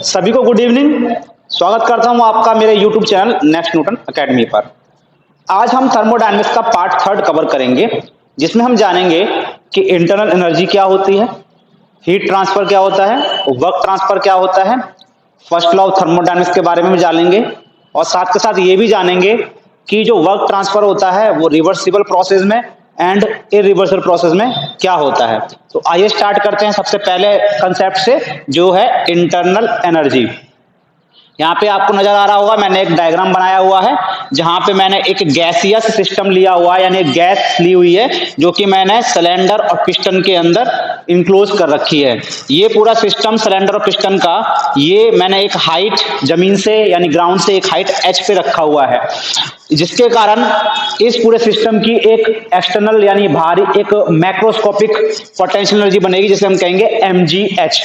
सभी को good evening. स्वागत करता हूं आपका मेरे YouTube channel next Newton academy पर। आज हम थर्मोडायनेमिक्स का पार्ट 3 कवर करेंगे, जिसमें हम जानेंगे कि इंटरनल एनर्जी क्या होती है, हीट ट्रांसफर क्या होता है, वर्क ट्रांसफर क्या होता है, फर्स्ट लॉ ऑफ थर्मोडायनेमिक्स के बारे में भी जानेंगे और साथ के साथ ये भी जानेंगे कि जो वर्क ट्रांसफर होता है वो रिवर्सिबल प्रोसेस में एंड इरिवर्सिबल प्रोसेस में क्या होता है। तो आइए स्टार्ट करते हैं सबसे पहले कंसेप्ट से, जो है इंटरनल एनर्जी। यहाँ पे आपको नजर आ रहा होगा, मैंने एक डायग्राम बनाया हुआ है जहां पे मैंने एक गैसियस सिस्टम लिया हुआ है, यानी गैस ली हुई है जो कि मैंने सिलेंडर और पिस्टन के अंदर इंक्लोज कर रखी है। ये पूरा सिस्टम सिलेंडर और पिस्टन का, ये मैंने एक हाइट जमीन से यानी ग्राउंड से एक हाइट h पे रखा हुआ है, जिसके कारण इस पूरे सिस्टम की एक एक्सटर्नल यानी बाहरी एक मैक्रोस्कोपिक पोटेंशियल एनर्जी बनेगी, जिसे हम कहेंगे mgh।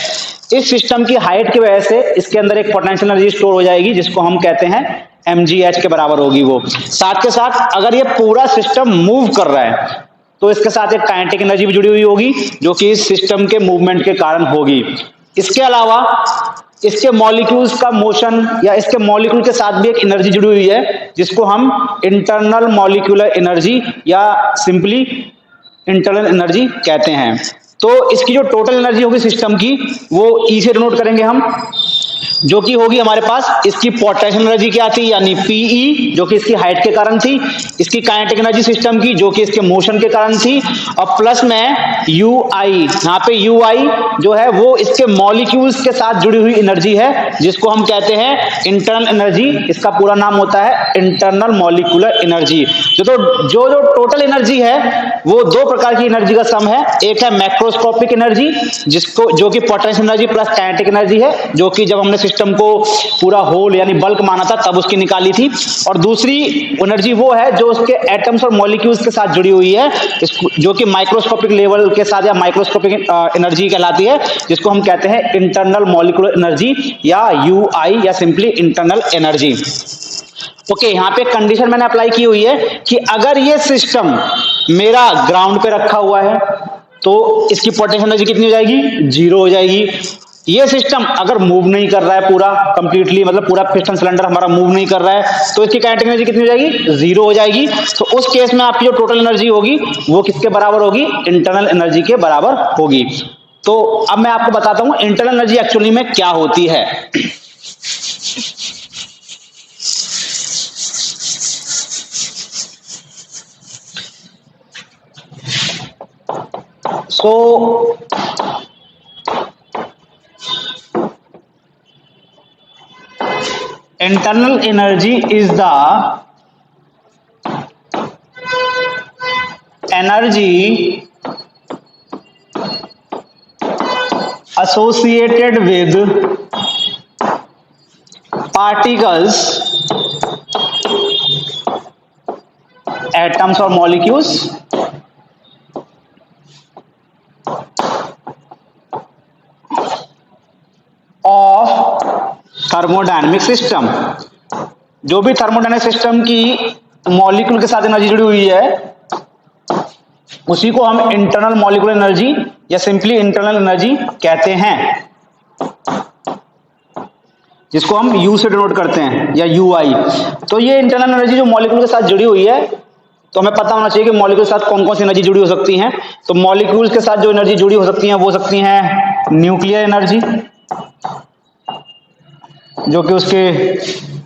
इस सिस्टम की हाइट की वजह से इसके अंदर एक पोटेंशियल एनर्जी स्टोर हो जाएगी, जिसको हम कहते हैं mgh के बराबर होगी वो। साथ के साथ अगर ये पूरा सिस्टम मूव कर रहा है तो इसके साथ एक काइनेटिक एनर्जी भी जुड़ी हुई होगी, जो कि इस सिस्टम के मूवमेंट के कारण होगी। इसके अलावा इसके मॉलिक्यूल्स का मोशन या इसके मॉलिक्यूल के साथ भी एक एनर्जी जुड़ी हुई है, जिसको हम इंटरनल मॉलिक्यूलर एनर्जी या सिंपली इंटरनल एनर्जी कहते हैं। तो इसकी जो टोटल एनर्जी होगी सिस्टम की, वो ई से डिनोट करेंगे हम, जो कि होगी हमारे पास इसकी पोटेंशियल एनर्जी क्या थी यानी पीई, जो कि इसकी हाइट के कारण थी, इसकी काइनेटिक एनर्जी सिस्टम की जो कि इसके मोशन के कारण थी, और प्लस में यूआई। यहाँ पे यूआई जो है वो इसके मॉलिक्यूल्स के साथ जुड़ी हुई एनर्जी है, जिसको हम कहते हैं इंटरनल एनर्जी। इसका पूरा नाम होता है इंटरनल मॉलिक्यूलर एनर्जी। जो टोटल एनर्जी है वो दो प्रकार की एनर्जी का सम है। एक है मैक्रोस्कोपिक एनर्जी, जो कि potential energy plus kinetic energy है, जो कि जब हमने सिस्टम को पूरा होल यानी बल्क माना था तब उसकी निकाली थी। और दूसरी एनर्जी वो है जो उसके एटम्स और मॉलिक्यूल्स के साथ जुड़ी हुई है, जो कि माइक्रोस्कोपिक लेवल के साथ या माइक्रोस्कोपिक एनर्जी कहलाती है, जिसको हम कहते हैं इंटरनल मॉलिक्यूलर एनर्जी या यूआई या सिंपली इंटरनल एनर्जी। ओके, यहाँ पे कंडीशन मैंने अप्लाई की हुई है कि अगर ये सिस्टम मेरा ग्राउंड पे रखा हुआ है तो इसकी पोटेंशियल एनर्जी कितनी हो जाएगी, 0 हो जाएगी। ये सिस्टम अगर मूव नहीं कर रहा है पूरा कंप्लीटली, मतलब पूरा पिस्टन सिलेंडर हमारा मूव नहीं कर रहा है, तो इसकी काइनेटिक एनर्जी कितनी हो जाएगी, 0 हो जाएगी। तो उस केस में आपकी जो टोटल एनर्जी होगी वो किसके बराबर होगी, इंटरनल एनर्जी के बराबर होगी। तो अब मैं आपको बताता हूं इंटरनल एनर्जी एक्चुअली में क्या होती है। So internal energy is the energy associated with particles, atoms or molecules of thermodynamic system. जो भी थर्मोडायनेमिक सिस्टम की मॉलिक्यूल के साथ एनर्जी जुड़ी हुई है उसी को हम इंटरनल मॉलिक्यूलर एनर्जी या सिंपली इंटरनल एनर्जी कहते हैं, जिसको हम यू से डिनोट करते हैं या यूआई। तो ये इंटरनल एनर्जी जो मॉलिक्यूल के साथ जुड़ी हुई है, तो हमें पता होना चाहिए कि मॉलिक्यूल के साथ कौन कौन सी एनर्जी जुड़ी हो सकती हैं। तो मॉलिक्यूल्स के साथ जो एनर्जी जुड़ी हो सकती हैं वो हो सकती हैं न्यूक्लियर एनर्जी, जो कि उसके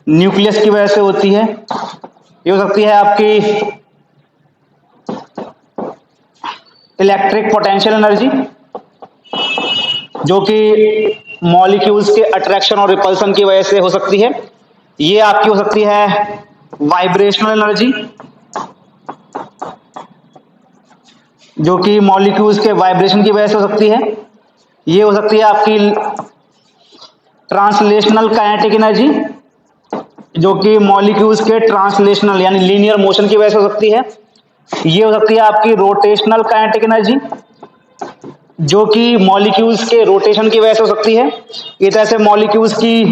न्यूक्लियस की वजह से होती है। ये हो सकती है आपकी इलेक्ट्रिक पोटेंशियल एनर्जी, जो कि मॉलिक्यूल्स के अट्रैक्शन और रिपल्सन की वजह से हो सकती है। ये आपकी हो सकती है वाइब्रेशनल एनर्जी, जो कि मॉलिक्यूल्स के वाइब्रेशन की वजह से हो सकती है। ये हो सकती है आपकी ट्रांसलेशनल काइनेटिक एनर्जी, जो कि मॉलिक्यूल्स के ट्रांसलेशनल यानी लीनियर मोशन की वजह से हो सकती है। ये हो सकती है आपकी रोटेशनल काइनेटिक एनर्जी, जो कि मॉलिक्यूल्स के रोटेशन की वजह से हो सकती है। इस तरह से मॉलिक्यूल्स की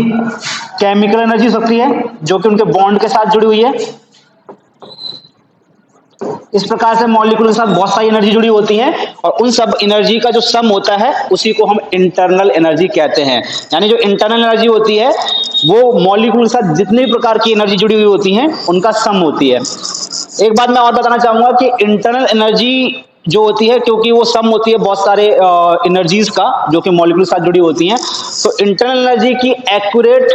केमिकल एनर्जी हो सकती है, जो कि उनके बॉन्ड के साथ जुड़ी हुई है। इस प्रकार से मॉलिक्यूल के साथ बहुत सारी एनर्जी जुड़ी होती है और उन सब एनर्जी का जो सम होता है उसी को हम इंटरनल एनर्जी कहते हैं। यानी जो इंटरनल एनर्जी होती है वो मॉलिक्यूल के साथ जितने भी प्रकार की एनर्जी जुड़ी हुई होती है उनका सम होती है। एक बात मैं और बताना चाहूंगा कि इंटरनल एनर्जी जो होती है, क्योंकि वो सम होती है बहुत सारे एनर्जीज का जो कि मॉलिक्यूल के साथ जुड़ी होती हैं, तो इंटरनल एनर्जी की एक्यूरेट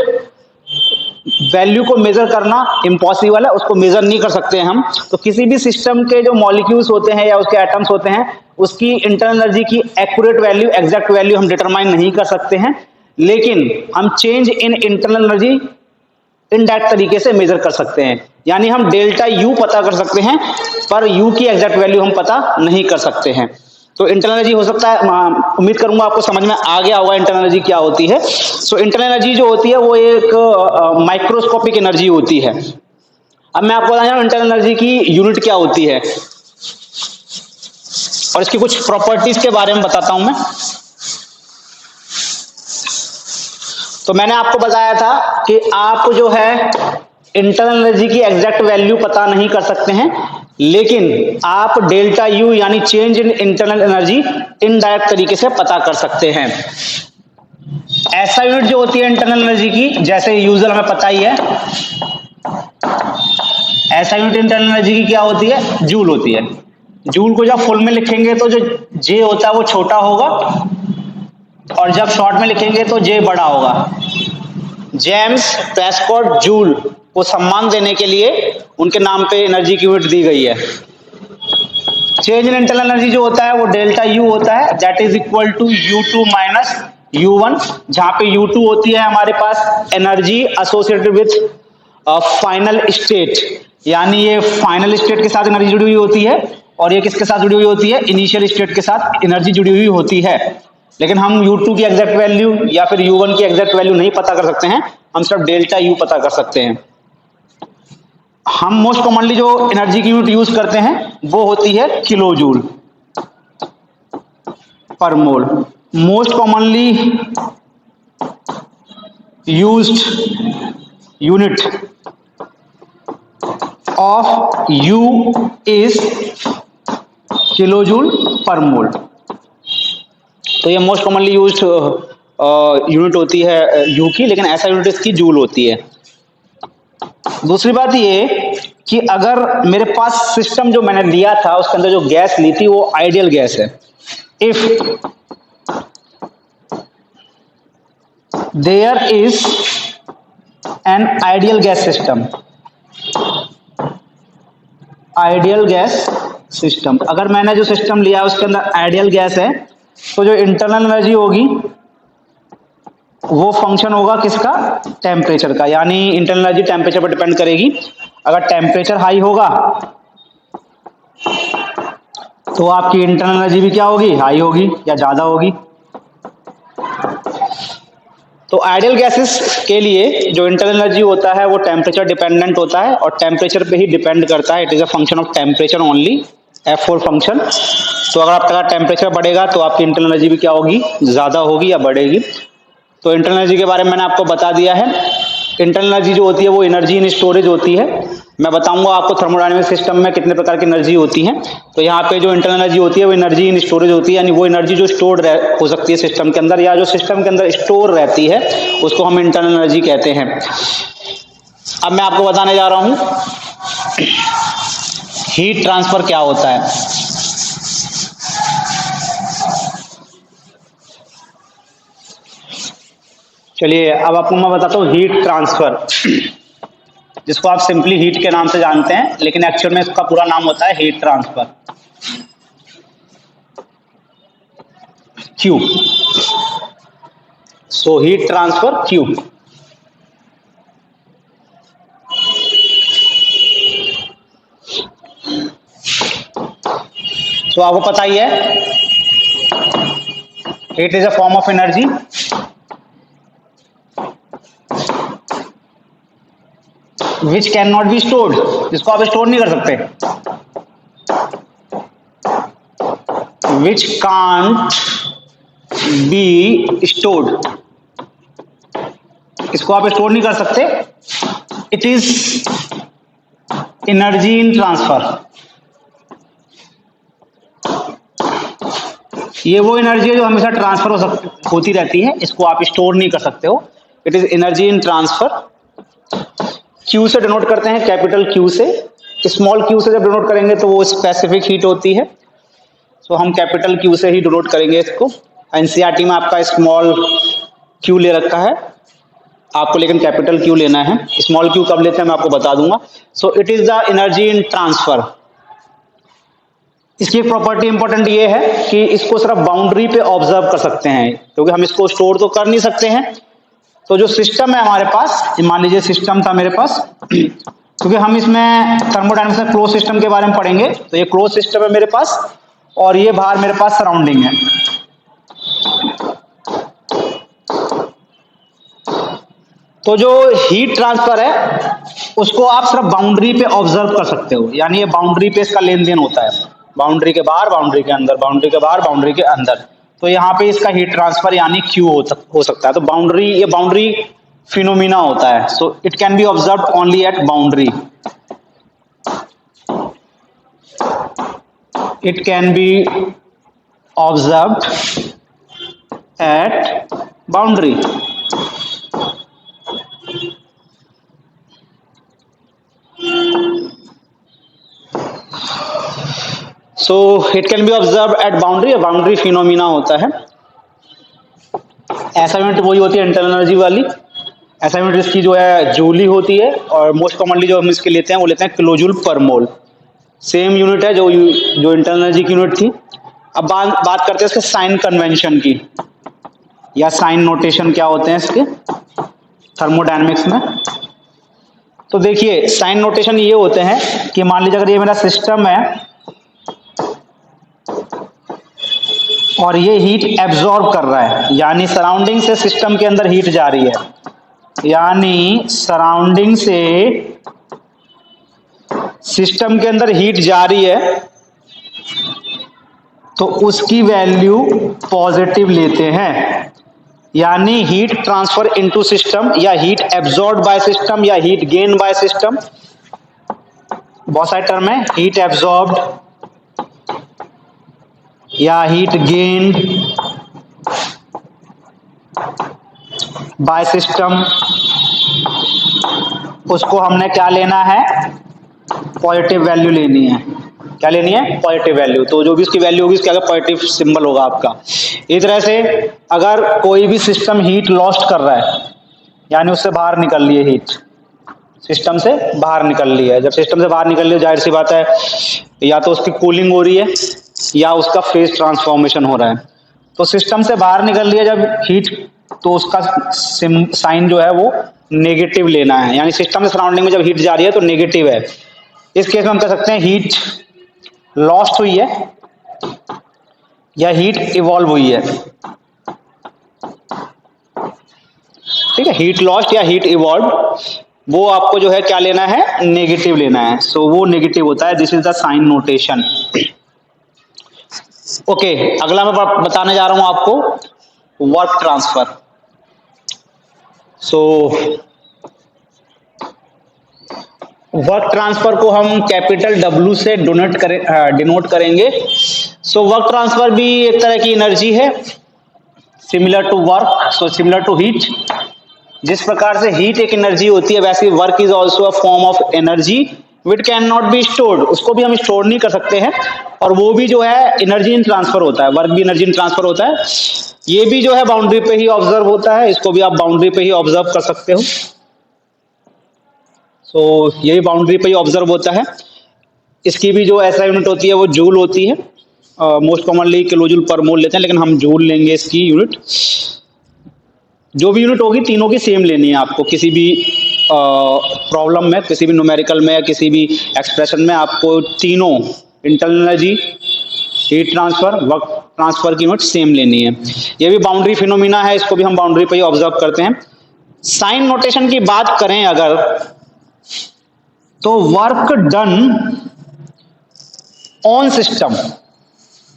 वैल्यू को मेजर करना इम्पॉसिबल है, उसको मेजर नहीं कर सकते हैं हम। तो किसी भी सिस्टम के जो मॉलिक्यूल्स होते हैं या उसके एटम्स होते हैं उसकी इंटरनल एनर्जी की एक्यूरेट वैल्यू, एग्जैक्ट वैल्यू हम डिटरमाइन नहीं कर सकते हैं, लेकिन हम change in internal energy indirect तरीके से मेजर कर सकते हैं। यानी हम डेल्टा यू पता कर सकते हैं पर यू की एग्जैक्ट वैल्यू हम पता नहीं कर सकते हैं। तो इंटरनल एनर्जी हो सकता है, उम्मीद करूंगा आपको समझ में आ गया होगा इंटरनल एनर्जी क्या होती है। सो इंटरनल एनर्जी जो होती है वो एक माइक्रोस्कोपिक एनर्जी होती है। अब मैं आपको बताऊं इंटरनल एनर्जी की यूनिट क्या होती है और इसकी कुछ प्रॉपर्टीज के बारे में बताता हूं मैं। तो मैंने आपको बताया था कि आप जो है इंटरनल एनर्जी की एग्जैक्ट वैल्यू पता नहीं कर सकते हैं, लेकिन आप डेल्टा यू यानी change in internal energy indirect तरीके से पता कर सकते हैं। ऐसा यूनिट जो होती है इंटरनल एनर्जी की, जैसे यूजुअल हमें पता ही है, ऐसा यूनिट इंटरनल एनर्जी की क्या होती है, जूल होती है। जूल को जब फुल में लिखेंगे तो जो जे होता है वो छोटा होगा और जब शॉर्ट में लिखेंगे तो जे बड़ा होगा। जेम्स प्रेस्कॉट जूल को सम्मान देने के लिए उनके नाम पे एनर्जी की यूनिट दी गई है। चेंज इन इंटरनल एनर्जी जो होता है वो डेल्टा यू होता है, that is equal to U2 minus U1, जहां पे U2 होती है हमारे पास energy associated with final state, यानी ये फाइनल स्टेट के साथ एनर्जी जुड़ी हुई होती है और ये किसके साथ जुड़ी हुई होती है, इनिशियल स्टेट के साथ एनर्जी जुड़ी हुई होती है। लेकिन हम U2 की एग्जैक्ट वैल्यू या फिर U1 की एग्जैक्ट वैल्यू नहीं पता कर सकते हैं, हम सिर्फ डेल्टा यू पता कर सकते हैं। हम मोस्ट कॉमनली जो एनर्जी की यूनिट यूज करते हैं वो होती है kilo joule per mole. Most commonly used unit of u is kilo joule per mole. तो ये मोस्ट कॉमनली यूज्ड यूनिट होती है यू की, लेकिन ऐसा यूनिट इसकी जूल होती है। दूसरी बात ये कि अगर मेरे पास सिस्टम जो मैंने लिया था उसके अंदर जो गैस ली थी वो आइडियल गैस है, if there is an ideal gas system, ideal gas system, अगर मैंने जो सिस्टम लिया उसके अंदर आइडियल गैस है तो जो इंटरनल एनर्जी होगी वो फंक्शन होगा किसका, टेम्परेचर का। यानी इंटरनल एनर्जी टेम्परेचर पर डिपेंड करेगी। अगर टेम्परेचर हाई होगा तो आपकी इंटरनल एनर्जी भी क्या होगी, हाई होगी या ज्यादा होगी। तो आइडियल गैसेस के लिए जो इंटरनल एनर्जी होता है वो टेम्परेचर डिपेंडेंट होता है और टेम्परेचर पे ही डिपेंड करता है। It is a function of temperature only, F4 function. तो अगर आपका टेम्परेचर बढ़ेगा तो आपकी इंटरनल एनर्जी भी क्या होगी, ज्यादा होगी या बढ़ेगी। तो इंटरनल एनर्जी के बारे में मैंने आपको बता दिया है। इंटरनल एनर्जी जो होती है वो एनर्जी इन स्टोरेज होती है। मैं बताऊंगा आपको थर्मोडायनेमिक सिस्टम में कितने प्रकार की एनर्जी होती है। तो यहाँ पे जो इंटरनल एनर्जी होती है वो एनर्जी इन स्टोरेज होती है, यानी वो एनर्जी जो स्टोर्ड हो सकती है सिस्टम के अंदर या जो सिस्टम के अंदर स्टोर रहती है उसको हम इंटरनल एनर्जी कहते हैं। अब मैं आपको बताने जा रहा हूं हीट ट्रांसफर क्या होता है। चलिए अब आपको मैं बताता हूँ हीट ट्रांसफर, जिसको आप सिंपली हीट के नाम से जानते हैं, लेकिन एक्चुअल में इसका पूरा नाम होता है heat transfer, Q. So heat transfer Q. तो आपको पता ही है heat is a form of energy which can not be stored, जिसको आप स्टोर नहीं कर सकते, विच कांट बी स्टोर्ड, इसको आप स्टोर नहीं कर सकते। It is energy in transfer, ये वो एनर्जी है जो हमेशा ट्रांसफर होती रहती है, इसको आप स्टोर नहीं कर सकते हो। It is energy in transfer. Q से डिनोट करते हैं, कैपिटल क्यू से। स्मॉल क्यू से जब डिनोट करेंगे तो वो स्पेसिफिक हीट होती है, तो हम कैपिटल क्यू से ही डिनोट करेंगे इसको। एनसीईआरटी में आपका स्मॉल क्यू ले रखा है आपको, लेकिन कैपिटल क्यू लेना है। स्मॉल क्यू कब लेते हैं मैं आपको बता दूंगा। So it is the energy in transfer. इसकी एक प्रॉपर्टी इंपॉर्टेंट ये है कि इसको सिर्फ बाउंड्री पे ऑब्जर्व कर सकते हैं, क्योंकि हम इसको स्टोर तो कर नहीं सकते हैं। तो जो सिस्टम है हमारे पास, मान लीजिए सिस्टम था मेरे पास, क्योंकि हम इसमें थर्मोडायनामिक्स में क्लोज सिस्टम के बारे में पढ़ेंगे, तो ये क्लोज सिस्टम है मेरे पास और ये बाहर मेरे पास सराउंडिंग है। तो जो हीट ट्रांसफर है उसको आप सिर्फ बाउंड्री पे ऑब्जर्व कर सकते हो, यानी ये बाउंड्री पे इसका लेन देन होता है, बाउंड्री के बाहर, बाउंड्री के अंदर, बाउंड्री के बाहर, बाउंड्री के अंदर। तो यहाँ पे इसका हीट ट्रांसफर यानी क्यू हो सकता है। तो बाउंड्री, ये बाउंड्री फिनोमिना होता है। So it can be observe only at boundary. It can be observe at boundary. So it can be observe at boundary, boundary phenomena होता है। ऐसा यूनिट वही होती है इंटरनल एनर्जी वाली। ऐसा यूनिट इसकी जो है जूल ही होती है, और मोस्ट कॉमनली जो हम इसके लेते हैं वो लेते हैं किलोजूल पर मोल। सेम यूनिट है जो इंटरनल एनर्जी की यूनिट थी। अब बात करते हैं इसके साइन कन्वेंशन की, या साइन नोटेशन क्या होते हैं इसके थर्मोडायनेमिक्स में। तो देखिए साइन नोटेशन ये होते हैं कि मान लीजिए अगर ये मेरा सिस्टम है और ये हीट एब्जॉर्ब कर रहा है, यानी सराउंडिंग से सिस्टम के अंदर हीट जा रही है, यानी सराउंडिंग से सिस्टम के अंदर हीट जा रही है, तो उसकी वैल्यू पॉजिटिव लेते हैं। यानी हीट ट्रांसफर इनटू सिस्टम, या हीट एब्जॉर्ब बाय सिस्टम, या हीट गेन बाय सिस्टम, बहुत सारे टर्म है। हीट एब्जॉर्ब्ड या हीट गेन बाय सिस्टम, उसको हमने क्या लेना है, पॉजिटिव वैल्यू लेनी है। क्या लेनी है, पॉजिटिव वैल्यू। तो जो भी उसकी वैल्यू होगी उसके आगे पॉजिटिव सिंबल होगा आपका। इस तरह से अगर कोई भी सिस्टम हीट लॉस्ट कर रहा है, यानी उससे बाहर निकल ली है हीट, सिस्टम से बाहर निकल ली है। जब सिस्टम से बाहर निकल ली है, जाहिर सी बात है या तो उसकी कूलिंग हो रही है या उसका फेज ट्रांसफॉर्मेशन हो रहा है। तो सिस्टम से बाहर निकल रही है जब हीट, तो उसका साइन जो है वो नेगेटिव लेना है, यानी सिस्टम से सराउंडिंग में जब हीट जा रही है तो नेगेटिव है। इस केस में हम कह सकते हैं हीट लॉस्ट हुई है या हीट इवॉल्व हुई है। ठीक है, हीट लॉस्ट या हीट इवॉल्व, वो आपको जो है क्या लेना है, नेगेटिव लेना है। सो वो नेगेटिव होता है। This is the sign notation. Okay, अगला मैं बताने जा रहा हूं आपको work transfer. So work transfer को हम कैपिटल W से डिनोट करेंगे। सो वर्क ट्रांसफर भी एक तरह की एनर्जी है, similar to work, so similar to heat. जिस प्रकार से हीट एक एनर्जी होती है, वैसे work is also a form of energy which can not be stored. उसको भी हम स्टोर नहीं कर सकते हैं, और वो भी जो है एनर्जी इन ट्रांसफर होता है। वर्क भी एनर्जी इन ट्रांसफर होता है। ये भी जो है बाउंड्री पे ही ऑब्जर्व होता है, इसको भी आप बाउंड्री पे ही ऑब्जर्व कर सकते हो। सो ये भी बाउंड्री पे ही ऑब्जर्व होता है। इसकी भी जो ऐसा यूनिट होती है वो जूल होती है। मोस्ट कॉमनली किलोजूल पर मोल लेते हैं, लेकिन हम जूल लेंगे इसकी यूनिट। जो भी यूनिट होगी तीनों की सेम लेनी है आपको। किसी भी प्रॉब्लम में, किसी भी न्यूमेरिकल में या किसी भी एक्सप्रेशन में आपको तीनों internal energy, heat transfer, work transfer की यूनिट सेम लेनी है। ये भी बाउंड्री फिनोमिना है, इसको भी हम बाउंड्री पे ही ऑब्जर्व करते हैं। साइन नोटेशन की बात करें अगर, तो वर्क डन ऑन सिस्टम,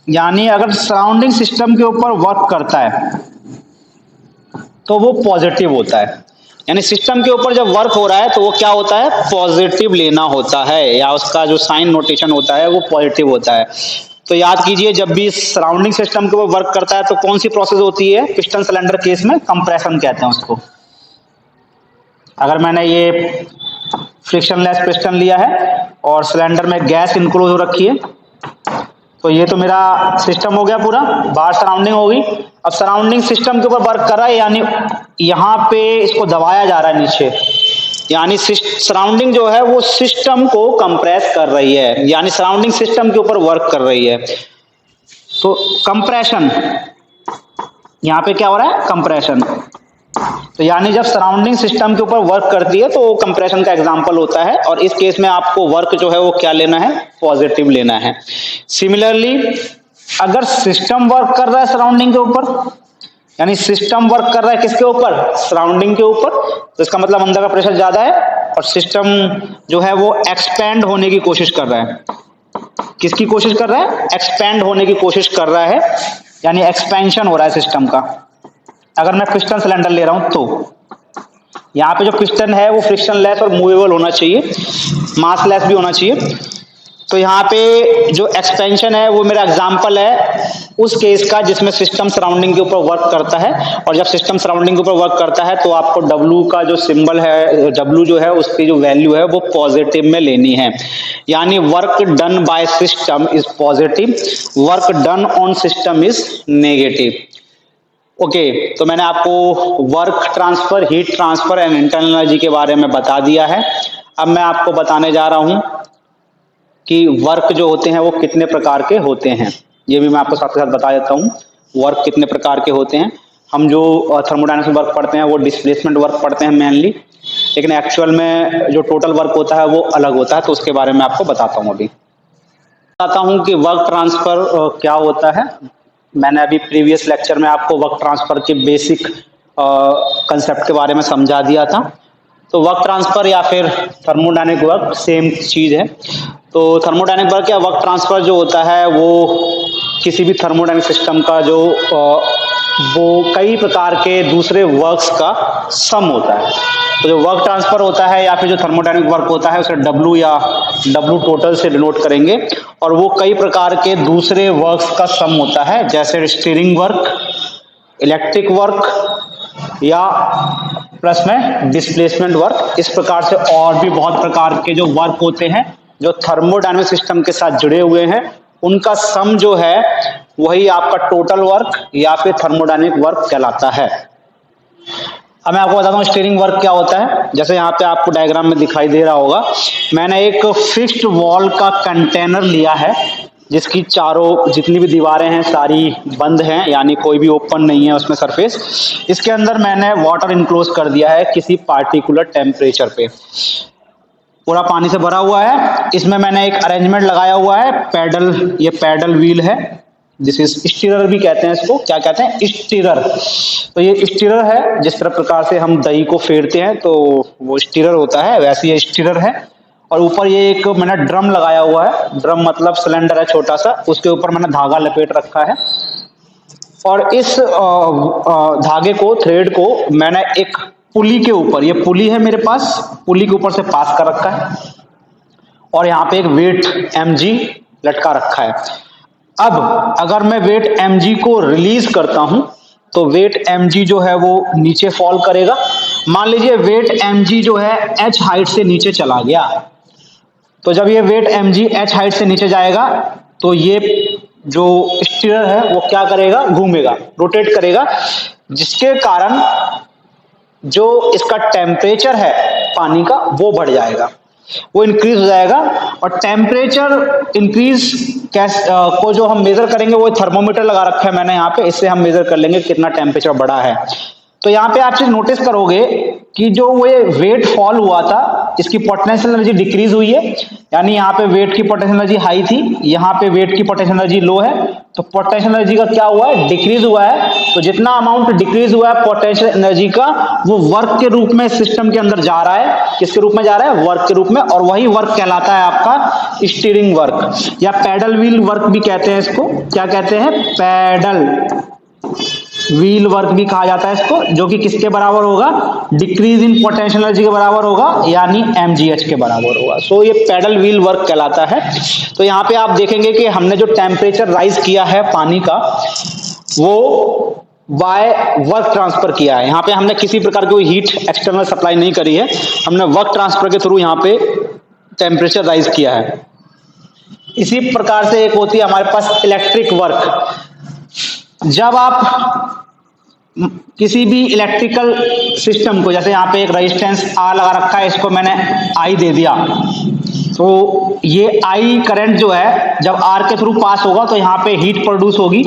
यानी अगर सराउंडिंग सिस्टम के ऊपर वर्क करता है तो वो पॉजिटिव होता है। यानी सिस्टम के ऊपर जब वर्क हो रहा है तो वो क्या होता है, पॉजिटिव लेना होता है, या उसका जो साइन नोटेशन होता है वो पॉजिटिव होता है। तो याद कीजिए, जब भी सराउंडिंग सिस्टम के ऊपर वर्क करता है तो कौन सी प्रोसेस होती है? पिस्टन सिलेंडर केस में कंप्रेशन कहते हैं उसको। अगर मैंने ये फ्रिक्शनलेस पिस्टन लिया है और सिलेंडर में गैस इनक्लोज हो रखी है, तो ये तो मेरा सिस्टम हो गया पूरा, बाहर सराउंडिंग होगी। अब सराउंडिंग सिस्टम के ऊपर वर्क कर रहा है, यानी यहाँ पे इसको दबाया जा रहा है नीचे, यानी सराउंडिंग जो है वो सिस्टम को कंप्रेस कर रही है, यानी सराउंडिंग सिस्टम के ऊपर वर्क कर रही है। तो कंप्रेशन, यहाँ पे क्या हो रहा है? कंप्रेशन। तो यानी जब सराउंडिंग सिस्टम के ऊपर वर्क करती है तो वो कंप्रेशन का एग्जांपल होता है, और इस केस में आपको वर्क जो है वो क्या लेना है? पॉजिटिव लेना है। सिमिलरली अगर सिस्टम वर्क कर रहा है सराउंडिंग के ऊपर, यानी सिस्टम वर्क कर रहा है किसके ऊपर? सराउंडिंग के ऊपर, तो इसका मतलब अंदर का प्रेशर ज्यादा है और सिस्टम जो है वो एक्सपेंड होने की कोशिश कर रहा है। किसकी कोशिश कर रहा है? एक्सपेंड होने की कोशिश कर रहा है, यानी एक्सपेंशन हो रहा है सिस्टम का। अगर मैं पिस्टन सिलेंडर ले रहा हूं तो यहाँ पे जो पिस्टन है वो फ्रिक्शनलेस और मूवेबल होना चाहिए, मासलेस भी होना चाहिए। तो यहाँ पे जो एक्सपेंशन है वो मेरा एग्जांपल है उस केस का जिसमें सिस्टम सराउंडिंग के ऊपर वर्क करता है, और जब सिस्टम सराउंडिंग के ऊपर वर्क करता है तो आपको W का जो सिंबल है, W जो है उसकी जो वैल्यू है वो पॉजिटिव में लेनी है, यानी work done by system is positive, work done on system is negative. Okay, तो मैंने आपको work transfer, heat transfer and internal energy के बारे में बता दिया है। अब मैं आपको बताने जा रहा हूं कि वर्क जो होते हैं वो कितने प्रकार के होते हैं, ये भी मैं आपको साथ साथ बता देता हूं। वर्क कितने प्रकार के होते हैं? हम जो थर्मोडायनामिक्स वर्क पढ़ते हैं वो डिस्प्लेसमेंट वर्क पढ़ते हैं मेनली, लेकिन एक्चुअल में जो टोटल वर्क होता है वो अलग होता है, तो उसके बारे में आपको बताता हूं। अभी बताता हूं कि वर्क ट्रांसफर क्या होता है। मैंने अभी प्रीवियस लेक्चर में आपको वर्क ट्रांसफर के बेसिक कंसेप्ट के बारे में समझा दिया था। तो वर्क ट्रांसफर या फिर थर्मोडायनेमिक वर्क सेम चीज है। तो थर्मोडायनेमिक वर्क या वर्क ट्रांसफर जो होता है वो किसी भी थर्मोडायनेमिक सिस्टम का जो वो कई प्रकार के दूसरे वर्क्स का सम होता है। तो जो वर्क ट्रांसफर होता है या फिर जो थर्मोडायनेमिक वर्क होता है उसे W या W टोटल से डिनोट करेंगे, और वो कई प्रकार के दूसरे वर्क्स का सम होता है, जैसे स्टीयरिंग वर्क, इलेक्ट्रिक वर्क या प्लस में डिस्प्लेसमेंट वर्क। इस प्रकार से और भी बहुत प्रकार के जो वर्क होते हैं जो थर्मोडायनेमिक सिस्टम के साथ जुड़े हुए हैं, उनका सम जो है वही आपका टोटल वर्क या फिर थर्मोडायनेमिक वर्क कहलाता है। अब मैं आपको बताता हूँ स्टीयरिंग वर्क क्या होता है। जैसे यहाँ पे आपको डायग्राम में दिखाई दे रहा होगा, मैंने एक फिक्स्ड वॉल का कंटेनर लिया है जिसकी चारों जितनी भी दीवारें हैं सारी बंद हैं, यानी कोई भी ओपन नहीं है उसमें सरफेस। इसके अंदर मैंने वाटर इनक्लोज कर दिया है किसी पार्टिकुलर टेम्परेचर पे, पूरा पानी से भरा हुआ है। इसमें मैंने एक अरेंजमेंट लगाया हुआ है, पैडल, ये पैडल व्हील है, दिस इज स्टीरर भी कहते हैं इसको। क्या कहते हैं? स्टीरर। तो ये स्टीरर है, जिस तरह प्रकार से हम दही को फेरते हैं तो वो स्टीरर होता है, वैसे ये स्टीरर है। और ऊपर ये एक मैंने ड्रम लगाया हुआ है, ड्रम मतलब सिलेंडर है छोटा सा, उसके ऊपर मैंने धागा लपेट रखा है, और इस धागे को, थ्रेड को मैंने एक पुली के ऊपर, ये पुली है मेरे पास, पुली के ऊपर से पास कर रखा है, और यहाँ पे एक वेट mg लटका रखा है। अब अगर मैं वेट mg को रिलीज करता हूं तो वेट mg जो है वो नीचे फॉल करेगा। मान लीजिए वेट mg जो है h हाइट से नीचे चला गया, तो जब ये वेट mg h हाइट से नीचे जाएगा तो ये जो स्टीयर है वो क्या करेगा? घूमेगा, रोटेट करेगा, जिसके कारण जो इसका टेम्परेचर है पानी का वो बढ़ जाएगा, वो इंक्रीज हो जाएगा। और टेम्परेचर इंक्रीज को जो हम मेजर करेंगे वो थर्मोमीटर लगा रखा है मैंने यहाँ पे, इससे हम मेजर कर लेंगे कितना टेम्परेचर बढ़ा है। तो यहाँ पे आप चीज नोटिस करोगे कि जो वो वेट फॉल हुआ था इसकी पोटेंशियल एनर्जी डिक्रीज हुई है, यानी यहाँ पे वेट की पोटेंशियल एनर्जी हाई थी, यहाँ पे वेट की पोटेंशियल एनर्जी लो है, तो पोटेंशियल एनर्जी का क्या हुआ है? डिक्रीज हुआ है। तो जितना अमाउंट डिक्रीज हुआ है पोटेंशियल एनर्जी का, वो वर्क के रूप में सिस्टम के अंदर जा रहा है। किसके रूप में जा रहा है? वर्क के रूप में, और वही वर्क कहलाता है आपका स्टीयरिंग वर्क या पैडल व्हील वर्क भी कहते हैं इसको। क्या कहते हैं? पैडल व्हील वर्क भी कहा जाता है इसको, जो कि किसके बराबर होगा, डिक्रीज इन पोटेंशियल एनर्जी के बराबर होगा, यानी mgh के बराबर होगा। सो ये पैडल व्हील वर्क कहलाता है। तो यहाँ पे आप देखेंगे कि हमने जो टेम्परेचर राइज किया है पानी का, वो बाय वर्क ट्रांसफर किया है। यहाँ पे हमने किसी प्रकार की हीट एक्सटर्नल सप्लाई नहीं करी है, हमने वर्क ट्रांसफर के थ्रू यहाँ पे टेम्परेचर राइज किया है। इसी प्रकार से एक होती है हमारे पास इलेक्ट्रिक वर्क। जब आप किसी भी इलेक्ट्रिकल सिस्टम को, जैसे यहाँ पे एक रेजिस्टेंस R लगा रखा है, इसको मैंने I दे दिया, तो ये I करंट जो है जब R के थ्रू पास होगा तो यहाँ पे हीट प्रोड्यूस होगी,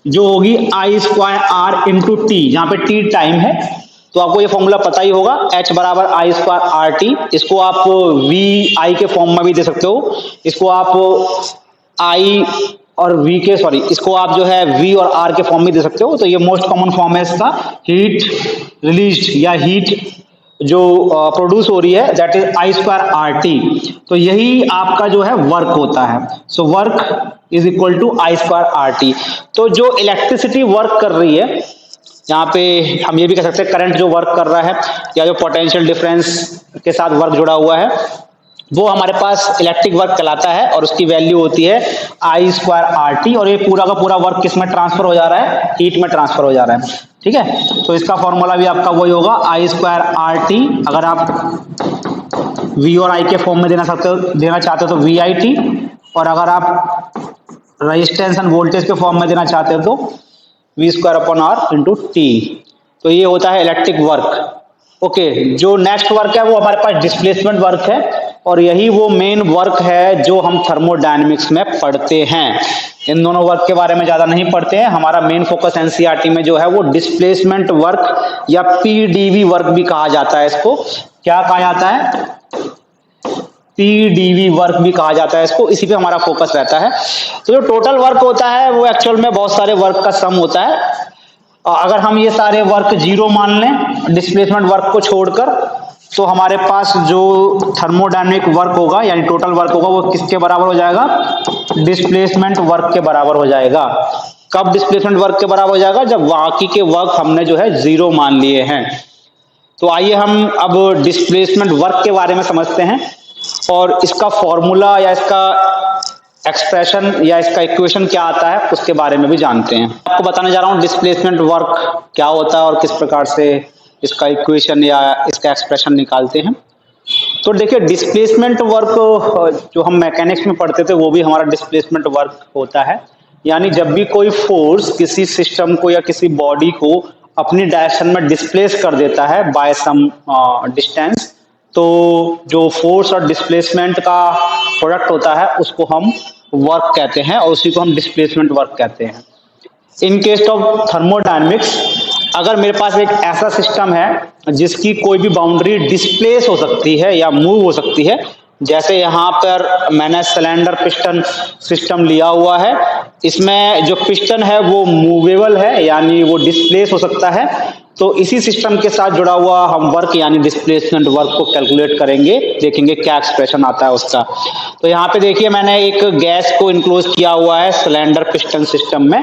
जो होगी I²R इंटू टी, जहाँ पे T टाइम है। तो आपको ये फॉर्मूला पता ही होगा, H बराबर I²RT। इसको आप VI के फॉर्म में भी दे सकते हो, इसको आप I और V के इसको आप जो है V और R के फॉर्म में दे सकते हो। तो ये मोस्ट कॉमन फॉर्म है इसका, हीट रिलीज्ड या हीट जो प्रोड्यूस हो रही है, दैट इज I²RT। तो यही आपका जो है वर्क होता है। So work is equal to I²RT। तो जो इलेक्ट्रिसिटी वर्क कर रही है, यहाँ पे हम ये भी कह सकते हैं करंट जो वर्क कर रहा है, या जो पोटेंशियल डिफरेंस के साथ वर्क जुड़ा हुआ है, वो हमारे पास इलेक्ट्रिक वर्क कहलाता है, और उसकी वैल्यू होती है I²RT। और ये पूरा का पूरा वर्क किस में ट्रांसफर हो जा रहा है, हीट में ट्रांसफर हो जा रहा है। ठीक है, तो इसका फॉर्मूला भी आपका वही होगा, I²RT। अगर आप V और I के फॉर्म में देना चाहते हो तो VIT, और अगर आप रेजिस्टेंस एंड वोल्टेज के फॉर्म में देना चाहते हो तो V²/R इंटू टी। तो ये होता है इलेक्ट्रिक वर्क। ओके, जो नेक्स्ट वर्क है वो हमारे पास डिस्प्लेसमेंट वर्क है, और यही वो मेन वर्क है जो हम थर्मोडायनेमिक्स में पढ़ते हैं। इन दोनों वर्क के बारे में ज्यादा नहीं पढ़ते हैं, हमारा मेन फोकस एनसीईआरटी में जो है वो डिस्प्लेसमेंट वर्क या पीडीवी वर्क भी कहा जाता है। इसको क्या कहा जाता है, पीडीवी वर्क भी कहा जाता है इसको, इसी पे हमारा फोकस रहता है। तो जो टोटल वर्क होता है वो एक्चुअल में बहुत सारे वर्क का सम होता है। अगर हम ये सारे वर्क जीरो मान लें डिस्प्लेसमेंट वर्क को छोड़कर, तो हमारे पास जो थर्मोडायनेमिक वर्क होगा यानी टोटल वर्क होगा वो किसके बराबर हो जाएगा, डिस्प्लेसमेंट वर्क के बराबर हो जाएगा। कब डिस्प्लेसमेंट वर्क के बराबर हो जाएगा, जब बाकी के वर्क हमने जो है जीरो मान लिए हैं। तो आइए हम अब डिस्प्लेसमेंट वर्क के बारे में समझते हैं, और इसका फॉर्मूला या इसका एक्सप्रेशन या इसका इक्वेशन क्या आता है उसके बारे में भी जानते हैं। आपको बताने जा रहा हूँ डिस्प्लेसमेंट वर्क क्या होता है और किस प्रकार से इसका इक्वेशन या इसका एक्सप्रेशन निकालते हैं। तो देखिए, डिस्प्लेसमेंट वर्क जो हम मैकेनिक्स में पढ़ते थे वो भी हमारा डिस्प्लेसमेंट वर्क होता है। यानी जब भी कोई फोर्स किसी सिस्टम को या किसी बॉडी को अपनी डायरेक्शन में डिस्प्लेस कर देता है बाय सम डिस्टेंस, तो जो फोर्स और डिस्प्लेसमेंट का प्रोडक्ट होता है उसको हम वर्क कहते हैं, और उसी को हम डिस्प्लेसमेंट वर्क कहते हैं। इन केस ऑफ थर्मोडायनेमिक्स, अगर मेरे पास एक ऐसा सिस्टम है जिसकी कोई भी बाउंड्री डिस्प्लेस हो सकती है या मूव हो सकती है, जैसे यहाँ पर मैंने सिलेंडर पिस्टन सिस्टम लिया हुआ है, इसमें जो पिस्टन है वो मूवेबल है यानी वो डिस्प्लेस हो सकता है, तो इसी सिस्टम के साथ जुड़ा हुआ हम वर्क यानी डिस्प्लेसमेंट वर्क को कैलकुलेट करेंगे, देखेंगे क्या एक्सप्रेशन आता है उसका। तो यहाँ पे देखिए मैंने एक गैस को इनक्लोज किया हुआ है सिलेंडर पिस्टन सिस्टम में।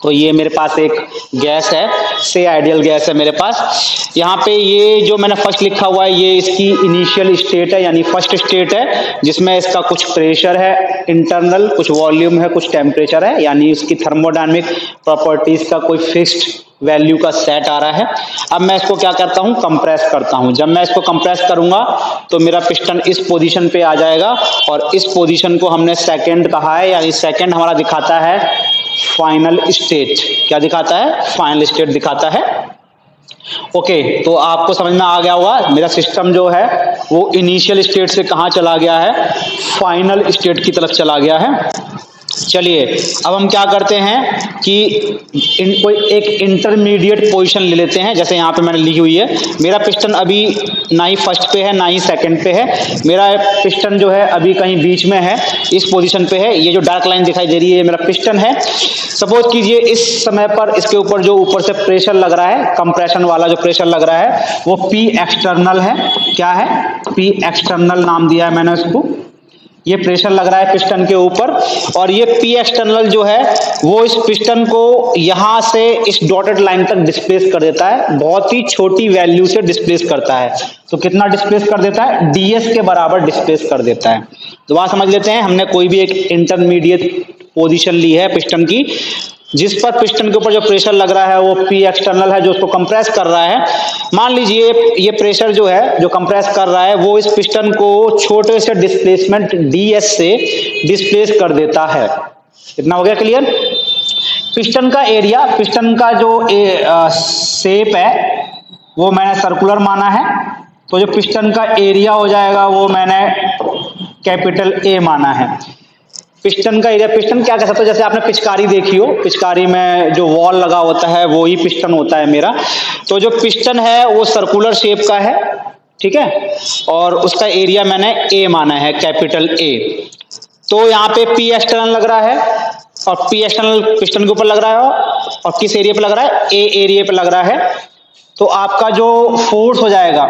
तो ये मेरे पास एक गैस है, से आइडियल गैस है मेरे पास। यहाँ पे ये जो मैंने फर्स्ट लिखा हुआ है ये इसकी इनिशियल स्टेट है यानी फर्स्ट स्टेट है, जिसमें इसका कुछ प्रेशर है इंटरनल, कुछ वॉल्यूम है, कुछ टेम्परेचर है, यानी इसकी थर्मोडायनेमिक प्रॉपर्टीज का कोई फिक्स्ड वैल्यू का सेट आ रहा है। अब मैं इसको क्या करता हूँ, कंप्रेस करता हूँ। जब मैं इसको कंप्रेस करूंगा तो मेरा पिस्टन इस पोजीशन पे आ जाएगा, और इस पोजीशन को हमने सेकंड कहा है, यानी सेकंड हमारा दिखाता है फाइनल स्टेट। क्या दिखाता है, फाइनल स्टेट दिखाता है। ओके, तो आपको समझ में आ गया होगा मेरा सिस्टम जो है वो इनिशियल स्टेट से कहाँ चला गया है, फाइनल स्टेट की तरफ चला गया है। चलिए अब हम क्या करते हैं कि कोई एक इंटरमीडिएट पोजीशन ले लेते हैं। जैसे यहाँ पे मैंने लिखी हुई है, मेरा पिस्टन अभी ना ही फर्स्ट पे है ना ही सेकंड पे है, मेरा पिस्टन जो है अभी कहीं बीच में है, इस पोजीशन पे है। ये जो डार्क लाइन दिखाई दे रही है ये मेरा पिस्टन है। सपोज कीजिए इस समय पर इसके ऊपर जो ऊपर से प्रेशर लग रहा है, कंप्रेशन वाला जो प्रेशर लग रहा है वो P एक्सटर्नल है। क्या है, P एक्सटर्नल नाम दिया है मैंने उसको। ये प्रेशर लग रहा है पिस्टन के ऊपर, और ये पी एक्सटर्नल जो है वो इस पिस्टन को यहां से इस डॉटेड लाइन तक डिस्प्लेस कर देता है, बहुत ही छोटी वैल्यू से डिस्प्लेस करता है। तो कितना डिस्प्लेस कर देता है? डीएस के बराबर डिस्प्लेस कर देता है। तो बात समझ लेते हैं, हमने कोई भी एक इंटरमीडिएट पोजीशन ली है पिस्टन की, जिस पर पिस्टन के ऊपर जो प्रेशर लग रहा है वो पी एक्सटर्नल है, जो उसको कंप्रेस कर रहा है। मान लीजिए ये प्रेशर जो है जो कंप्रेस कर रहा है वो इस पिस्टन को छोटे से डिस्प्लेसमेंट डीएस से डिस्प्लेस कर देता है। इतना हो गया क्लियर? पिस्टन का एरिया, पिस्टन का जो शेप है वो मैंने सर्कुलर माना है, तो जो पिस्टन का एरिया हो जाएगा वो मैंने कैपिटल ए माना है। पिस्टन का एरिया, पिस्टन क्या कह सकते हो, जैसे आपने पिचकारी देखी हो, पिचकारी में जो वॉल लगा होता है वो ही पिस्टन होता है मेरा। तो जो पिस्टन है वो सर्कुलर शेप का है, ठीक है, और उसका एरिया मैंने ए माना है, कैपिटल ए। तो यहाँ पे पी एक्सटर्नल लग रहा है, और पी एक्सटर्नल पिस्टन के ऊपर लग रहा है, और किस एरिया पे लग रहा है? ए एरिया पे लग रहा है। तो आपका जो फोर्स हो जाएगा,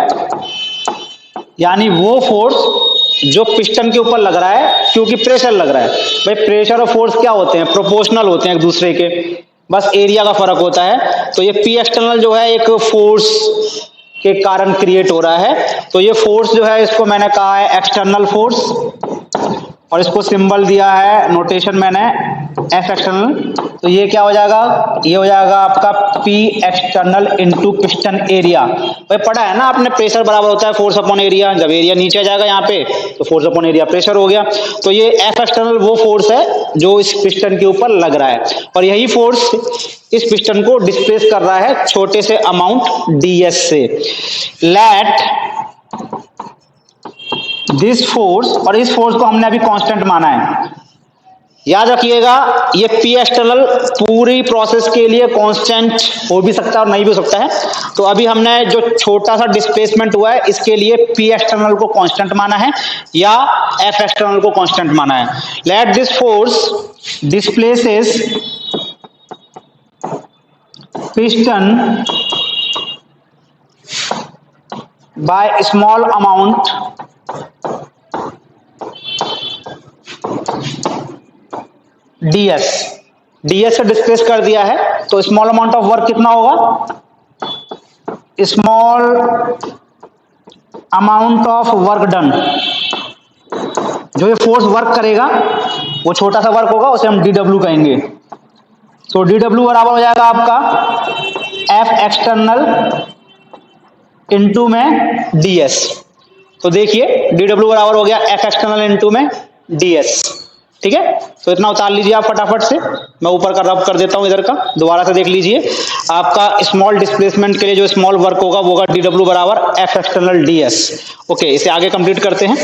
यानी वो फोर्स जो पिस्टन के ऊपर लग रहा है, क्योंकि प्रेशर लग रहा है, भाई प्रेशर और फोर्स क्या होते हैं? प्रोपोर्शनल होते हैं एक दूसरे के, बस एरिया का फर्क होता है। तो ये पी एक्सटर्नल जो है एक फोर्स के कारण क्रिएट हो रहा है, तो ये फोर्स जो है इसको मैंने कहा है एक्सटर्नल फोर्स, और इसको सिंबल दिया है नोटेशन मैंने एफ एक्सटर्नल। तो ये क्या हो जाएगा? ये हो जाएगा आपका P external into piston area. भाई पढ़ा है ना आपने, प्रेशर बराबर होता है फोर्स अपॉन एरिया। जब एरिया नीचे आ जाएगा यहाँ पे तो फोर्स अपॉन एरिया प्रेशर हो गया। तो ये एफ एक्सटर्नल वो फोर्स है जो इस पिस्टन के ऊपर लग रहा है, और यही फोर्स इस पिस्टन को डिस्प्लेस कर रहा है छोटे से अमाउंट डीएस से। लेट दिस फोर्स, और इस फोर्स को हमने अभी कांस्टेंट माना है, याद रखिएगा। ये पी एक्सटर्नल पूरी प्रोसेस के लिए कांस्टेंट हो भी सकता है और नहीं भी हो सकता है। तो अभी हमने जो छोटा सा डिस्प्लेसमेंट हुआ है इसके लिए पी एक्सटर्नल को कांस्टेंट माना है या एफ एक्सटर्नल को कांस्टेंट माना है। Let this force displaces piston by small amount DS, DS से डिस्प्लेस कर दिया है, तो स्मॉल अमाउंट ऑफ वर्क कितना होगा? Small amount of work done. जो ये फोर्स वर्क करेगा वो छोटा सा वर्क होगा, उसे हम डी डब्ल्यू कहेंगे। तो डी डब्ल्यू बराबर हो जाएगा आपका एफ एक्सटर्नल इंटू में डीएस। तो देखिए डी डब्ल्यू बराबर हो गया एफ एक्सटर्नल इंटू में डीएस, ठीक है। तो इतना उतार लीजिए आप फटाफट से, मैं ऊपर का रब कर देता हूं इधर का, दोबारा से देख लीजिए। आपका स्मॉल डिस्प्लेसमेंट के लिए जो स्मॉल वर्क होगा वो होगा डी डब्ल्यू बराबर एफ एक्सटर्नल डीएस। ओके, इसे आगे कंप्लीट करते हैं।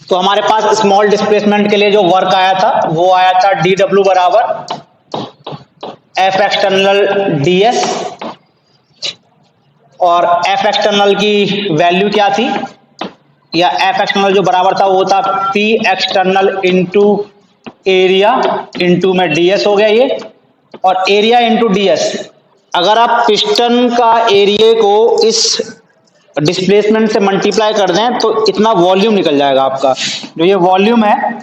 तो हमारे पास स्मॉल डिस्प्लेसमेंट के लिए जो वर्क आया था वो आया था डी डब्ल्यू बराबर एफ एक्सटर्नल डीएस, और एफ एक्सटर्नल की वैल्यू क्या थी, या एफ एक्सटर्नल जो बराबर था वो था P external into area into में डीएस हो गया ये, और एरिया इंटू डीएस। अगर आप पिस्टन का एरिया को इस डिस्प्लेसमेंट से मल्टीप्लाई कर दें तो इतना वॉल्यूम निकल जाएगा आपका। जो ये वॉल्यूम है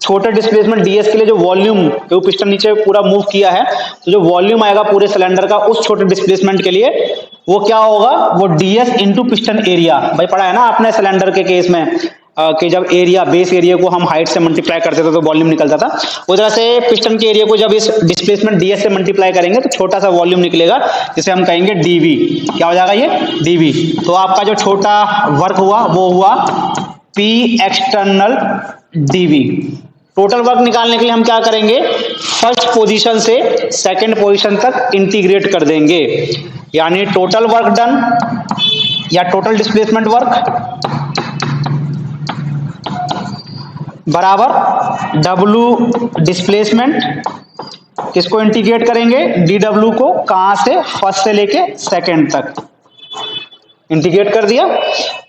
छोटे डिस्प्लेसमेंट डीएस के लिए, जो वॉल्यूम जो पिस्टन नीचे पूरा मूव किया है, तो जो वॉल्यूम आएगा पूरे सिलेंडर का उस छोटे डिस्प्लेसमेंट के लिए वो क्या होगा? वो डीएस इंटू पिस्टन एरिया। भाई पढ़ा है ना आपने सिलेंडर के केस में कि जब एरिया, बेस एरिया को हम हाइट से मल्टीप्लाई करते थे तो वॉल्यूम निकलता था। उस तरह से पिस्टन के एरिया को जब इस डिस्प्लेसमेंट डीएस से मल्टीप्लाई करेंगे तो छोटा सा वॉल्यूम निकलेगा, जिसे हम कहेंगे डीवी। क्या हो जाएगा ये? डीवी। तो आपका जो छोटा वर्क हुआ वो हुआ p external d v. Total work निकालने के लिए हम क्या करेंगे? फर्स्ट पोजीशन से सेकंड पोजीशन तक इंटीग्रेट कर देंगे, यानी टोटल वर्क डन या टोटल डिस्प्लेसमेंट वर्क बराबर डब्ल्यू डिस्प्लेसमेंट, किसको इंटीग्रेट करेंगे? डी डब्ल्यू को। कहां से? फर्स्ट से लेके सेकंड तक इंटीग्रेट कर दिया,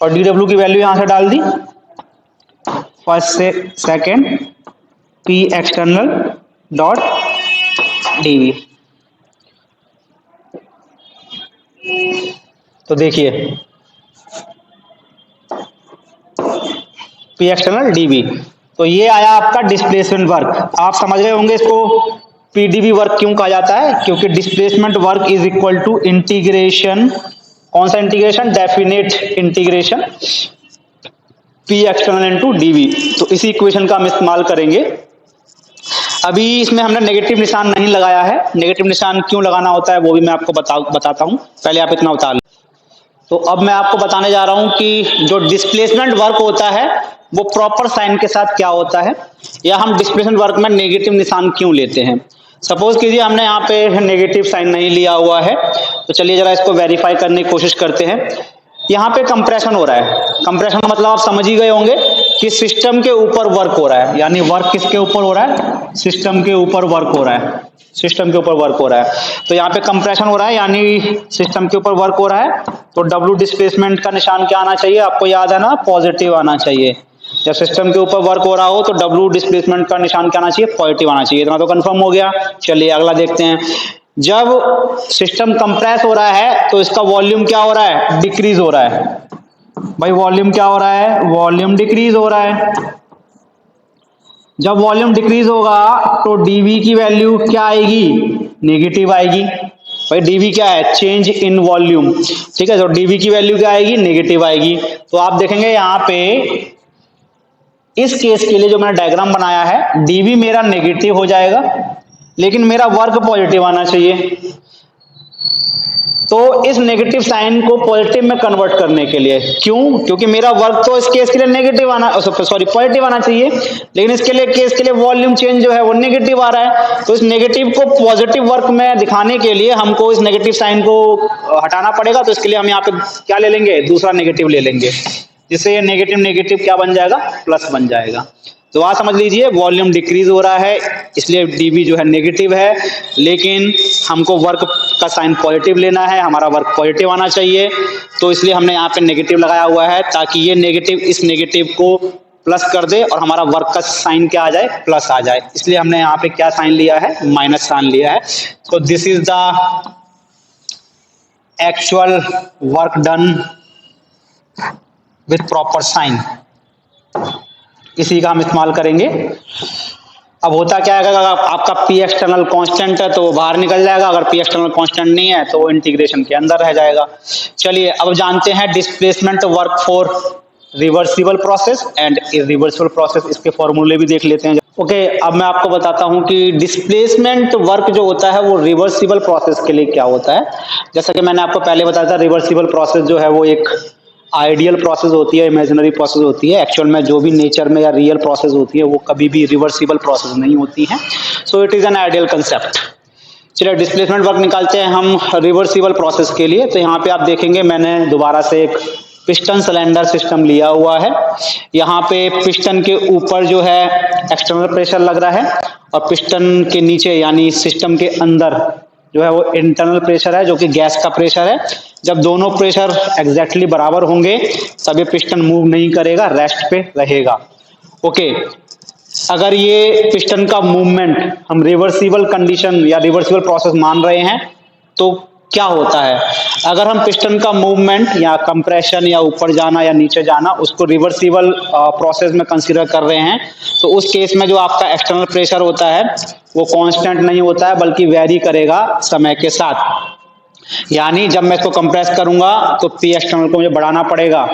और डी डब्ल्यू की वैल्यू यहां से डाल दी, फर्स्ट से second p external dot d v. तो देखिए पी एक्सटर्नल डीवी। तो ये आया आपका डिस्प्लेसमेंट वर्क। आप समझ गए होंगे इसको पीडीवी वर्क क्यों कहा जाता है, क्योंकि displacement work is equal to integration, कौन सा integration, definite integration P external into DV. तो इसी इक्वेशन का हम इस्तेमाल करेंगे। अभी इसमें हमने नेगेटिव निशान नहीं लगाया है, नेगेटिव निशान क्यों लगाना होता है वो भी मैं आपको बताता हूं, पहले आप इतना उतार लें। तो अब मैं आपको बताने जा रहा हूं कि जो डिस्प्लेसमेंट वर्क होता है वो प्रॉपर साइन के साथ क्या होता है, या हम डिस्प्लेसमेंट वर्क में नेगेटिव निशान क्यों लेते हैं। सपोज कीजिए हमने यहाँ पे नेगेटिव साइन नहीं लिया हुआ है, तो चलिए जरा इसको वेरीफाई करने की कोशिश करते हैं। यहाँ पे कंप्रेशन हो रहा है, कंप्रेशन मतलब आप समझ ही गए होंगे कि सिस्टम के ऊपर वर्क हो रहा है, यानी वर्क किसके ऊपर हो रहा है, सिस्टम के ऊपर वर्क हो रहा है, सिस्टम के ऊपर वर्क हो रहा है। तो यहाँ पे कंप्रेशन हो रहा है यानी सिस्टम के ऊपर वर्क हो रहा है, तो डब्ल्यू डिस्प्लेसमेंट का निशान क्या आना चाहिए, आपको याद है ना, पॉजिटिव आना चाहिए। जब सिस्टम के ऊपर वर्क हो रहा हो तो डब्ल्यू डिस्प्लेसमेंट का निशान क्या आना चाहिए, पॉजिटिव आना चाहिए। इतना तो कंफर्म हो गया। चलिए अगला देखते हैं। जब सिस्टम कंप्रेस हो रहा है तो इसका वॉल्यूम क्या हो रहा है, डिक्रीज हो रहा है। भाई वॉल्यूम क्या हो रहा है, वॉल्यूम डिक्रीज हो रहा है। जब वॉल्यूम डिक्रीज होगा तो डीवी की वैल्यू क्या आएगी, नेगेटिव आएगी। भाई डीवी क्या है, चेंज इन वॉल्यूम, ठीक है। तो डीवी की वैल्यू क्या आएगी, नेगेटिव आएगी। तो आप देखेंगे यहाँ पे इस केस के लिए जो मैंने डायग्राम बनाया है, डीवी मेरा नेगेटिव हो जाएगा लेकिन मेरा वर्क पॉजिटिव आना चाहिए। तो इस नेगेटिव साइन को पॉजिटिव में कन्वर्ट करने के लिए, क्यों, क्योंकि मेरा वर्क तो इस केस के लिए नेगेटिव आना, सॉरी पॉजिटिव आना चाहिए, लेकिन इसके लिए केस के लिए वॉल्यूम चेंज जो है वो नेगेटिव आ रहा है। तो इस नेगेटिव को पॉजिटिव वर्क में दिखाने के लिए हमको इस नेगेटिव साइन को हटाना पड़ेगा। तो इसके लिए हम यहाँ पे क्या ले लेंगे, दूसरा नेगेटिव ले लेंगे, जिससे ये नेगेटिव नेगेटिव क्या बन जाएगा, प्लस बन जाएगा। तो वहां समझ लीजिए वॉल्यूम डिक्रीज हो रहा है इसलिए डीवी जो है नेगेटिव है, लेकिन हमको वर्क का साइन पॉजिटिव लेना है, हमारा वर्क पॉजिटिव आना चाहिए। तो इसलिए हमने यहाँ पे नेगेटिव लगाया हुआ है ताकि ये नेगेटिव इस नेगेटिव को प्लस कर दे और हमारा वर्क का साइन क्या आ जाए, प्लस आ जाए। इसलिए हमने यहाँ पे क्या साइन लिया है, माइनस साइन लिया है। तो this is the actual work done with proper sign, इसी का हम इस्तेमाल करेंगे। अब होता क्या है, अगर आपका पी एक्सटर्नल कांस्टेंट है तो वो बाहर निकल जाएगा, अगर पी एक्सटर्नल कांस्टेंट नहीं है तो वो इंटीग्रेशन के अंदर रह जाएगा। चलिए अब जानते हैं displacement work for reversible process and irreversible process, इसके फॉर्मूले भी देख लेते हैं। ओके, अब मैं आपको बताता हूं कि डिस्प्लेसमेंट वर्क जो होता है वो रिवर्सिबल प्रोसेस के लिए क्या होता है। जैसा कि मैंने आपको पहले बताया था, रिवर्सिबल प्रोसेस जो है वो एक आइडियल प्रोसेस होती है, इमेजिनरी प्रोसेस होती है। एक्चुअल में जो भी नेचर में या रियल प्रोसेस होती है वो कभी भी रिवर्सिबल प्रोसेस नहीं होती है। So it is an ideal concept. चलिए डिस्प्लेसमेंट वर्क निकालते हैं हम रिवर्सिबल प्रोसेस के लिए। तो यहाँ पे आप देखेंगे मैंने दोबारा से एक पिस्टन सिलेंडर सिस्टम लिया हुआ है। यहाँ पे पिस्टन के ऊपर जो है एक्सटर्नल प्रेशर लग रहा है और पिस्टन के नीचे यानी सिस्टम के अंदर जो है वो इंटरनल प्रेशर है जो कि गैस का प्रेशर है। जब दोनों प्रेशर एग्जैक्टली बराबर होंगे तब ये पिस्टन मूव नहीं करेगा, रेस्ट पे रहेगा। ओके, अगर ये पिस्टन का मूवमेंट हम रिवर्सिबल कंडीशन या रिवर्सिबल प्रोसेस मान रहे हैं तो क्या होता है, अगर हम पिस्टन का मूवमेंट या कंप्रेशन या ऊपर जाना या नीचे जाना उसको रिवर्सिबल प्रोसेस में कंसीडर कर रहे हैं तो उस केस में जो आपका एक्सटर्नल प्रेशर होता है वो कांस्टेंट नहीं होता है बल्कि वेरी करेगा समय के साथ। यानी जब मैं इसको कंप्रेस करूंगा तो पी एक्सटर्नल को मुझे बढ़ाना पड़ेगा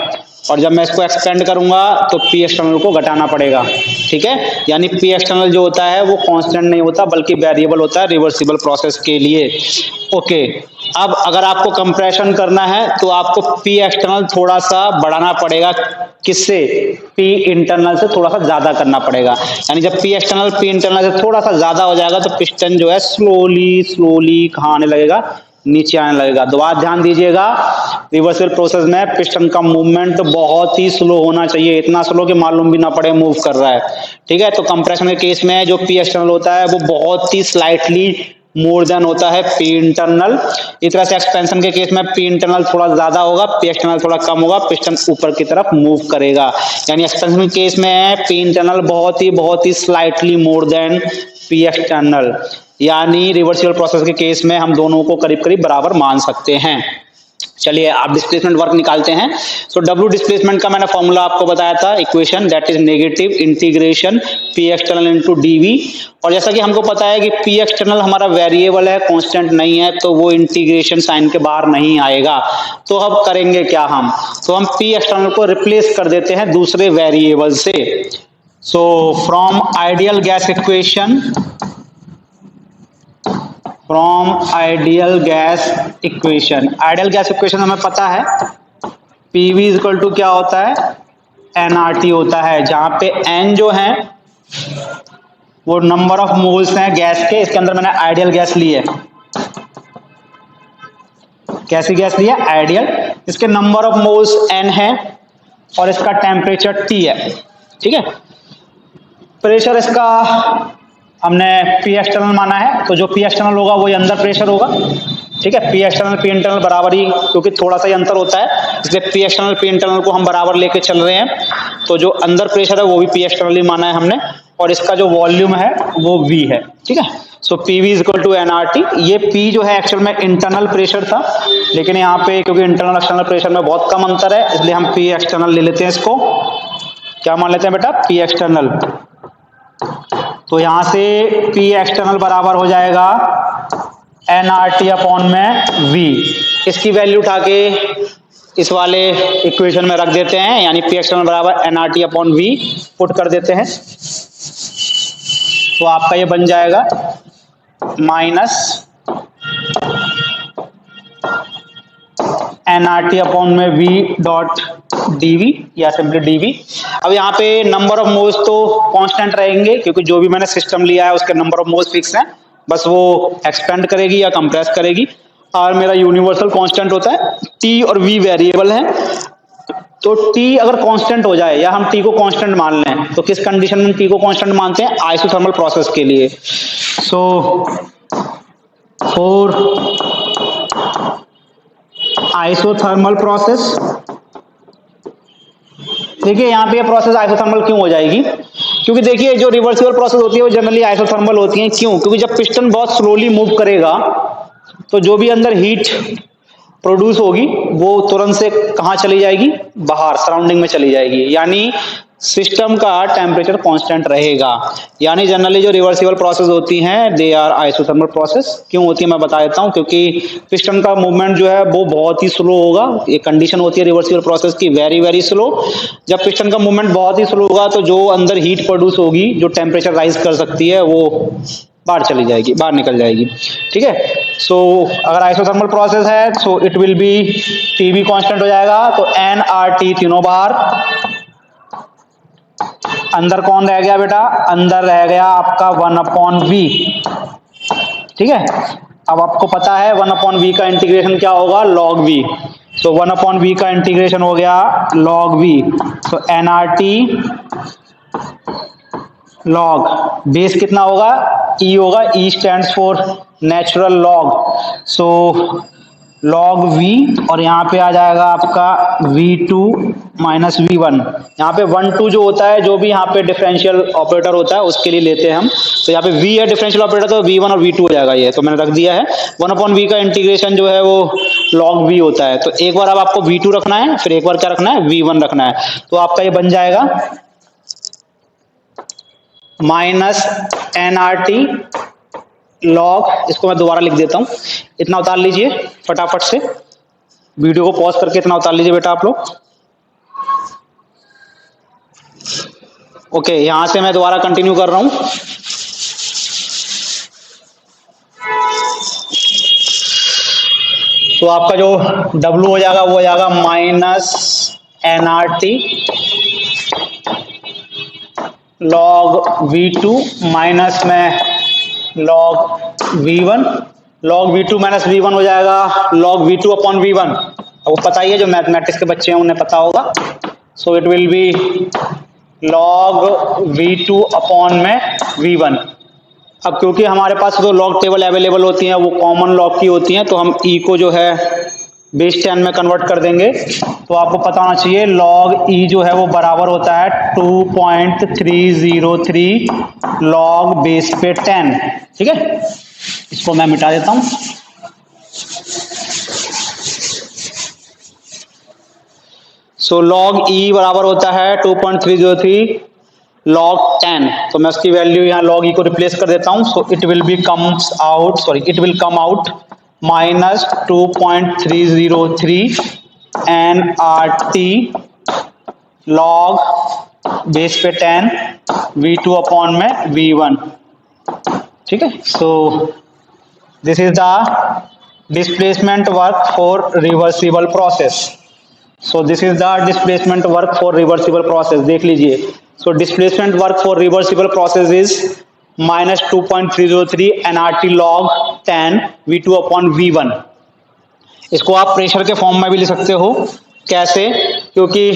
और जब मैं इसको एक्सपेंड करूंगा तो पी एक्सटर्नल को घटाना पड़ेगा। ठीक है, यानी पी एक्सटर्नल जो होता है वो कांस्टेंट नहीं होता बल्कि वेरिएबल होता है रिवर्सिबल प्रोसेस के लिए। ओके, अब अगर आपको कंप्रेशन करना है तो आपको पी एक्सटर्नल थोड़ा सा बढ़ाना पड़ेगा, किससे, पी इंटरनल से थोड़ा सा ज्यादा करना पड़ेगा। यानी जब पी एक्सटर्नल पी इंटरनल से थोड़ा सा ज्यादा हो जाएगा तो पिस्टन जो है स्लोली स्लोली कहाँ आने लगेगा, नीचे आने लगेगा। दोबारा ध्यान दीजिएगा, रिवर्सिबल प्रोसेस में पिस्टन का मूवमेंट बहुत ही स्लो होना चाहिए, इतना स्लो कि मालूम भी ना पड़े मूव कर रहा है। ठीक है, तो कंप्रेशन के केस में जो पी एक्सटर्नल होता है वो बहुत ही स्लाइटली मोर देन होता है पी इंटरनल। इस तरह से एक्सपेंशन के केस में पी इंटरनल थोड़ा ज्यादा होगा, पी एक्सटर्नल थोड़ा कम होगा, पिस्टन ऊपर की तरफ मूव करेगा। यानी एक्सपेंशन के केस में पी इंटरनल बहुत ही slightly more than p external. यानी रिवर्सिबल प्रोसेस के केस में हम दोनों को करीब करीब बराबर मान सकते हैं। चलिए आप डिस्प्लेसमेंट वर्क निकालते हैं। सो डब्ल्यू डिस्प्लेसमेंट का मैंने फॉर्मूला आपको बताया था, equation that is negative integration P external into D. और जैसा कि हमको पता है कि पी एक्सटर्नल हमारा वेरिएबल है, कांस्टेंट नहीं है, तो वो इंटीग्रेशन साइन के बाहर नहीं आएगा। तो अब करेंगे क्या हम, तो हम पी एक्सटर्नल को रिप्लेस कर देते हैं दूसरे वेरिएबल से। So from ideal gas equation, ideal gas equation हमें पता है पीवी इज इक्वल टू क्या होता है, एनआरटी होता है, जहां पे एन जो है वो नंबर ऑफ मोल्स हैं गैस के। इसके अंदर मैंने आइडियल गैस ली है, कैसी गैस ली है, आइडियल। इसके नंबर ऑफ मोल्स एन है और इसका टेम्परेचर टी है, ठीक है। प्रेशर इसका हमने पी एक्सटर्नल माना है, तो जो पी एक्सटर्नल होगा वही अंदर प्रेशर होगा, ठीक है। पी एक्सटर्नल पी इंटरनल बराबर ही, क्योंकि थोड़ा सा ही अंतर होता है, इसलिए पी एक्सटर्नल पी इंटरनल को हम बराबर लेके चल रहे हैं। तो जो अंदर प्रेशर है वो भी पी एक्सटर्नल ही माना है हमने, और इसका जो वॉल्यूम है वो वी है, ठीक है। So p v is equal to n are t. ये पी जो है एक्चुअल में इंटरनल प्रेशर था, लेकिन यहाँ पे क्योंकि इंटरनल एक्सटर्नल प्रेशर में बहुत कम अंतर है, इसलिए हम पी एक्सटर्नल ले लेते हैं। इसको क्या मान लेते हैं बेटा, पी एक्सटर्नल। तो यहां से पी एक्सटर्नल बराबर हो जाएगा एन आर टी अपॉन में वी। इसकी वैल्यू उठा के इस वाले इक्वेशन में रख देते हैं, यानी पी एक्सटर्नल बराबर N are T upon V put कर देते हैं। तो आपका ये बन जाएगा minus N are T upon में वी डॉट डीवी या सिंपली डीवी। अब यहाँ पे नंबर ऑफ मोल्स तो कांस्टेंट रहेंगे, क्योंकि जो भी मैंने सिस्टम लिया है उसके नंबर ऑफ मोल्स फिक्स हैं, बस वो एक्सपेंड करेगी या कंप्रेस करेगी। और मेरा यूनिवर्सल कांस्टेंट होता है, टी और वी वेरिएबल है। तो टी अगर कांस्टेंट हो जाए या हम टी को कांस्टेंट मान लें, तो किस कंडीशन में टी को कांस्टेंट मानते हैं, आइसोथर्मल प्रोसेस के लिए। सो फॉर आइसोथर्मल प्रोसेस, देखिए यहाँ पे ये प्रोसेस आइसोथर्मल क्यों हो जाएगी, क्योंकि देखिए जो रिवर्सिबल प्रोसेस होती है वो जनरली आइसोथर्मल होती है। क्यों, क्योंकि जब पिस्टन बहुत स्लोली मूव करेगा तो जो भी अंदर हीट प्रोड्यूस होगी वो तुरंत से कहाँ चली जाएगी, बाहर सराउंडिंग में चली जाएगी, यानी सिस्टम का टेम्परेचर कांस्टेंट रहेगा। यानी जनरली जो रिवर्सिबल प्रोसेस होती हैं दे आर आइसोथर्मल प्रोसेस। क्यों होती है मैं बता देता हूँ, क्योंकि पिस्टन का मूवमेंट जो है वो बहुत ही स्लो होगा। ये कंडीशन होती है रिवर्सिबल प्रोसेस की, वेरी वेरी स्लो। जब पिस्टन का मूवमेंट बहुत ही स्लो होगा तो जो अंदर हीट प्रोड्यूस होगी, जो टेम्परेचर राइज कर सकती है, वो बाहर चली जाएगी, बाहर निकल जाएगी, ठीक है। सो अगर आइसोथर्मल प्रोसेस है so it will be T भी कांस्टेंट हो जाएगा, तो एन आर टी तीनों बाहर। अंदर कौन रह गया बेटा, अंदर रह गया आपका 1/v, ठीक है। अब आपको पता है 1/v का इंटीग्रेशन क्या होगा, log v। तो 1/v का इंटीग्रेशन हो गया log v। तो nRT log बेस कितना होगा, e होगा, e stands for natural log. So log v, और यहाँ पे आ जाएगा आपका v2 माइनस v1। यहाँ पे 1 2 जो होता है, जो भी यहाँ पे डिफरेंशियल ऑपरेटर होता है उसके लिए लेते हैं हम। तो यहाँ पे v है डिफरेंशियल ऑपरेटर, तो v1 और v2 हो जाएगा, ये तो मैंने रख दिया है। 1/v का इंटीग्रेशन जो है वो log v होता है। तो एक बार अब आपको v2 रखना है, फिर एक बार क्या रखना है, v1 रखना है। तो आपका ये बन जाएगा माइनस nRT लॉग, इसको मैं दोबारा लिख देता हूं, इतना उतार लीजिए फटाफट से, वीडियो को पॉज करके इतना उतार लीजिए बेटा आप लोग। ओके, यहां से मैं दोबारा कंटिन्यू कर रहा हूं। तो आपका जो W हो जाएगा वो हो जाएगा minus nRT log v2 minus में log v1। log v2 minus v1 हो जाएगा log v2 अपॉन v1। अब वो पता ही है, जो मैथमेटिक्स के बच्चे हैं उन्हें पता होगा। So it will be log v2 upon में v1। अब क्योंकि हमारे पास जो लॉग टेबल अवेलेबल होती हैं वो कॉमन लॉग की होती हैं, तो हम e को जो है बेस 10 में कन्वर्ट कर देंगे। तो आपको पता होना चाहिए log e जो है वो बराबर होता है 2.303 log बेस पे 10, ठीक है। इसको मैं मिटा देता हूं। सो लॉग ई बराबर होता है 2.303 log 10। तो मैं उसकी वैल्यू यहाँ log e को रिप्लेस कर देता हूँ। So it will come out minus 2.303 nRT log base पे 10 V2 अपॉन में V1। ठीक है, so this is the displacement work for reversible process. So this is the displacement work for reversible process. देख लीजिए, so displacement work for reversible process is minus 2.303 nRT log 10 V2 upon V1। इसको आप pressure के form में भी लिख सकते हो। कैसे? क्योंकि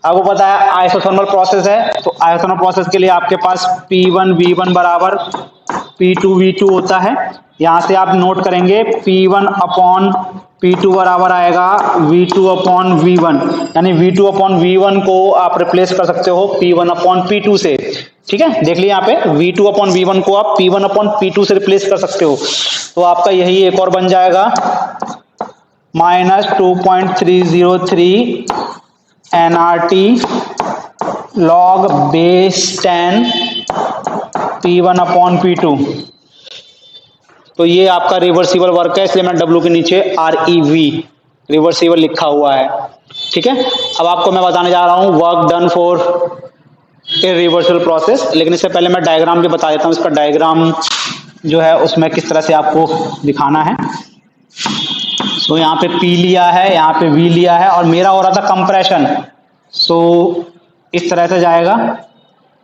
आपको पता है आइसोथर्मल प्रोसेस है, तो आइसोथर्मल प्रोसेस के लिए आपके पास P1 V1 बराबर P2 V2 होता है। यहाँ से आप नोट करेंगे P1 अपॉन P2 बराबर आएगा V2 अपॉन V1, यानी V2 अपॉन V1 को आप रिप्लेस कर सकते हो P1 अपॉन P2 से। ठीक है, देख लिया यहाँ पे V2 अपॉन V1 को आप P1 अपॉन P2 से रिप्लेस कर सकते हो। तो आपका यही एक और बन जाएगा minus 2.303 nRT log base 10 P1 upon P2। तो ये आपका रिवर्सिबल वर्क है, इसलिए मैं W के नीचे REV रिवर्सिबल लिखा हुआ है। ठीक है, अब आपको मैं बताने जा रहा हूँ work done for irreversible process, लेकिन इससे पहले मैं डायग्राम भी बता देता हूँ। इसका डायग्राम जो है उसमें किस तरह से आपको दिखाना है। सो यहाँ पे P लिया है, यहाँ पे V लिया है, और मेरा हो रहा था कंप्रेशन। सो इस तरह से जाएगा,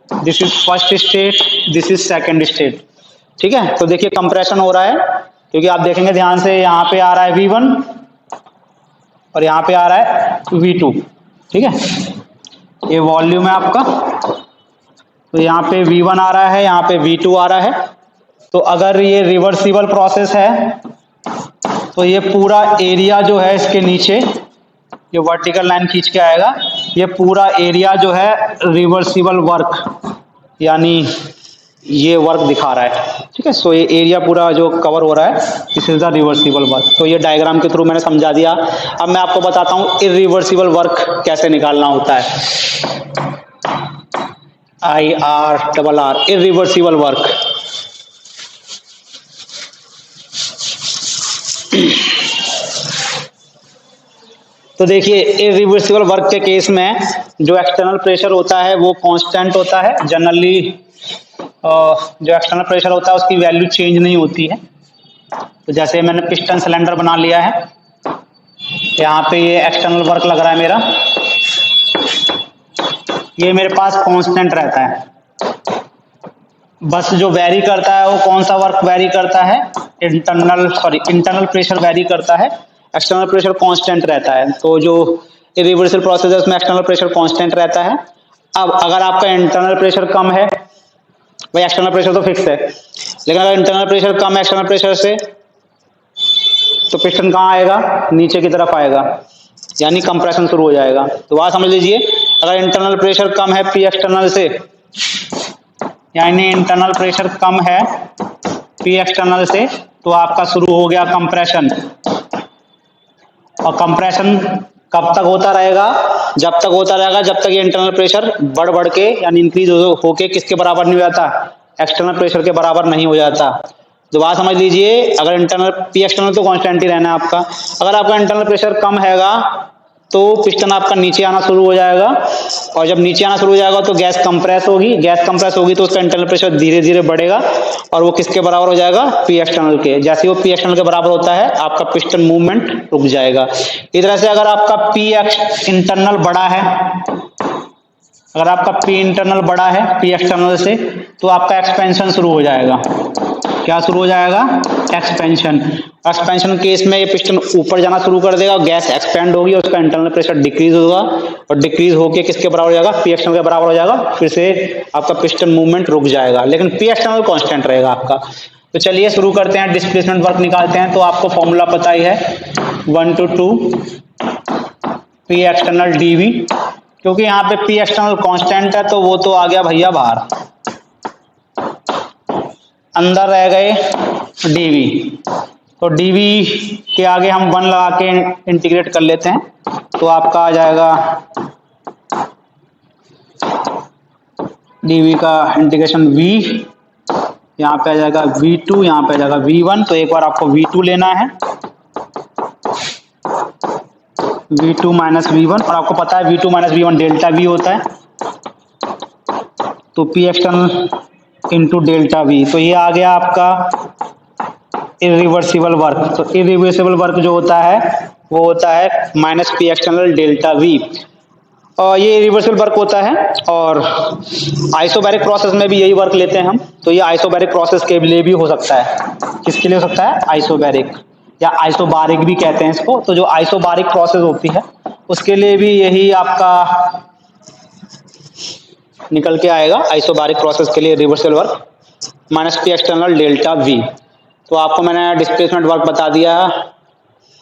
this is first state, this is second state. ठीक है, तो देखिए कंप्रेशन हो रहा है, क्योंकि आप देखेंगे ध्यान से यहाँ पे आ रहा है V1 और यहाँ पे आ रहा है V2। ठीक है, ये वॉल्यूम है आपका, तो यहाँ पे V1 आ रहा है, यहाँ पे V2 आ रहा है। तो अगर ये रिवर्सिबल प्रोसेस है तो ये पूरा एरिया जो है इसके नीचे, ये वर्टिकल लाइन खींच के आएगा, ये पूरा एरिया जो है रिवर्सिबल वर्क, यानी ये वर्क दिखा रहा है। ठीक है, सो ये एरिया पूरा जो कवर हो रहा है, this is the reversible work. तो ये डायग्राम के थ्रू मैंने समझा दिया। अब मैं आपको बताता हूँ इरिवर्सिबल वर्क कैसे निकालना होता है। IRRR irreversible work. तो देखिए इरिवर्सिबल वर्क के केस में जो एक्सटर्नल प्रेशर होता है वो कांस्टेंट होता है। जनरली जो एक्सटर्नल प्रेशर होता है उसकी वैल्यू चेंज नहीं होती है। तो जैसे मैंने पिस्टन सिलेंडर बना लिया है, यहाँ पे ये एक्सटर्नल वर्क लग रहा है मेरा, ये मेरे पास कांस्टेंट रहता है। बस जो वेरी करता है वो कौन सा वर्क वेरी करता है, इंटरनल प्रेशर वेरी करता है, एक्सटर्नल प्रेशर कांस्टेंट रहता है। तो जो इरिवर्सिबल प्रोसेस है उसमें एक्सटर्नल प्रेशर कांस्टेंट रहता है। अब अगर आपका इंटरनल प्रेशर कम है, भाई एक्सटर्नल प्रेशर तो फिक्स है, लेकिन अगर इंटरनल प्रेशर कम है एक्सटर्नल प्रेशर से, तो पिस्टन कहाँ आएगा, नीचे की तरफ आएगा, यानी कंप्रेशन शुरू हो जाएगा। तो वहां समझ लीजिए, अगर इंटरनल प्रेशर कम है P एक्सटर्नल से, यानी इंटरनल प्रेशर कम है P एक्सटर्नल से, तो आपका शुरू हो गया कंप्रेशन। और कंप्रेशन कब तक होता रहेगा, जब तक होता रहेगा जब तक ये इंटरनल प्रेशर बढ़ के यानी इंक्रीज होके किसके बराबर नहीं हो जाता, एक्सटर्नल प्रेशर के बराबर नहीं हो जाता। तो बात समझ लीजिए, अगर इंटरनल P एक्सटर्नल तो कांस्टेंट ही रहना है आपका, अगर आपका इंटरनल प्रेशर कम हैगा तो पिस्टन आपका नीचे आना शुरू हो जाएगा, और जब नीचे आना शुरू हो जाएगा तो गैस कंप्रेस होगी, तो उसका इंटरनल प्रेशर धीरे धीरे बढ़ेगा और वो किसके बराबर हो जाएगा, P एक्सटर्नल के। जैसे वो P एक्सटर्नल के बराबर होता है आपका पिस्टन मूवमेंट रुक जाएगा। इस तरह से अगर आपका P इंटरनल बड़ा है, अगर आपका P इंटरनल बड़ा है P एक्सटर्नल से, तो आपका एक्सपेंशन शुरू हो जाएगा। क्या शुरू हो जाएगा, एक्सपेंशन केस में ये पिस्टन ऊपर जाना शुरू कर देगा, गैस एक्सपेंड होगी, उसका इंटरनल प्रेशर डिक्रीज होगा, और डिक्रीज होके किसके बराबर हो जाएगा, P एक्सटर्नल के बराबर हो जाएगा। फिर से आपका पिस्टन मूवमेंट रुक जाएगा, लेकिन P एक्सटर्नल कांस्टेंट रहेगा आपका। तो चलिए शुरू करते हैं, डिस्प्लेसमेंट वर्क निकालते हैं। तो आपको फॉर्मूला पता ही है, 1 to 2 P एक्सटर्नल dV, क्योंकि यहाँ पे P एक्सटर्नल कांस्टेंट है तो वो तो आ गया भैया बाहर, अंदर रह गए dV। तो dV के आगे हम 1 लगा के इंटीग्रेट कर लेते हैं। तो आपका आ जाएगा dv का इंटीग्रेशन v, यहाँ पे आ जाएगा v2, यहाँ पे आ जाएगा v1। तो एक बार आपको v2 लेना है, v2 माइनस v1, और आपको पता है v2 minus v1 delta v होता है, तो p external into delta v। तो ये आ गया आपका इरिवर्सिबल वर्क। तो इरिवर्सिबल वर्क जो होता है वो होता है minus P external delta v, और ये रिवर्सल वर्क होता है। और आइसोबैरिक प्रोसेस में भी यही वर्क लेते हैं हम। तो ये आइसोबैरिक प्रोसेस के लिए भी हो सकता है। किसके लिए हो सकता है? आइसोबैरिक या आइसोबारिक भी कहते हैं इसको। तो जो आइसोबारिक प्रोसेस होती है उसके लिए भी यही आपका निकल के आएगा। आइसोबारिक प्रोसेस के लिए reversal work minus P external delta v। तो आपको मैंने डिस्प्लेसमेंट वर्क बता दिया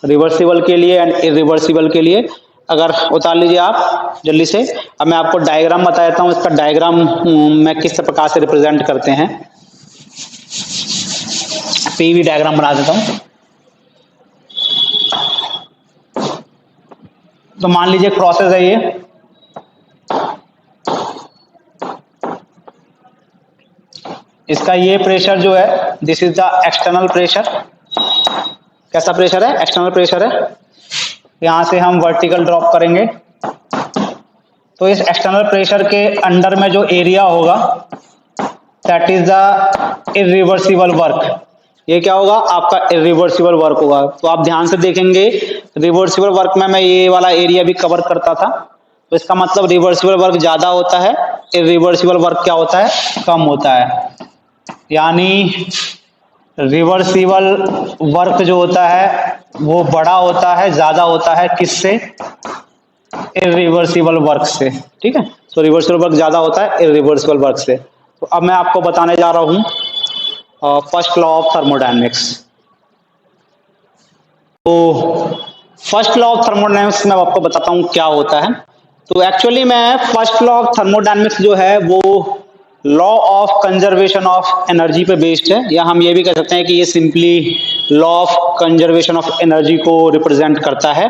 रिवर्सिबल के लिए एंड इरिवर्सिबल के लिए। अगर उतार लीजिए आप जल्दी से। अब मैं आपको डायग्राम बता देता हूँ, इसका डायग्राम मैं किस प्रकार से रिप्रेजेंट करते हैं। पीवी डायग्राम बना देता हूँ। तो मान लीजिए एक प्रोसेस है ये, इसका ये प्रेशर जो है this is the external pressure. कैसा प्रेशर है? एक्सटर्नल प्रेशर है। यहां से हम वर्टिकल ड्रॉप करेंगे तो इस एक्सटर्नल प्रेशर के अंडर में जो एरिया होगा that is the irreversible work. ये क्या होगा? आपका इरिवर्सिबल वर्क होगा। तो आप ध्यान से देखेंगे रिवर्सिबल वर्क में मैं ये वाला एरिया भी कवर करता था, तो इसका मतलब रिवर्सिबल वर्क ज्यादा होता है, इरिवर्सिबल वर्क क्या होता है? कम होता है। यानी रिवर्सिबल वर्क जो होता है वो बड़ा होता है, ज्यादा होता है किससे? इरिवर्सिबल वर्क से। ठीक है, तो रिवर्सिबल वर्क ज्यादा होता है इरिवर्सिबल वर्क से। तो अब मैं आपको बताने जा रहा हूं फर्स्ट लॉ ऑफ थर्मोडायनेमिक्स। तो फर्स्ट लॉ ऑफ थर्मोडायनेमिक्स में आपको बताता हूं क्या होता है। तो एक्चुअली में फर्स्ट लॉ ऑफ थर्मोडायनेमिक्स जो है वो law of conservation of energy पे बेस्ड है, या हम ये भी कह सकते हैं कि ये simply law of conservation of energy को रिप्रेजेंट करता है।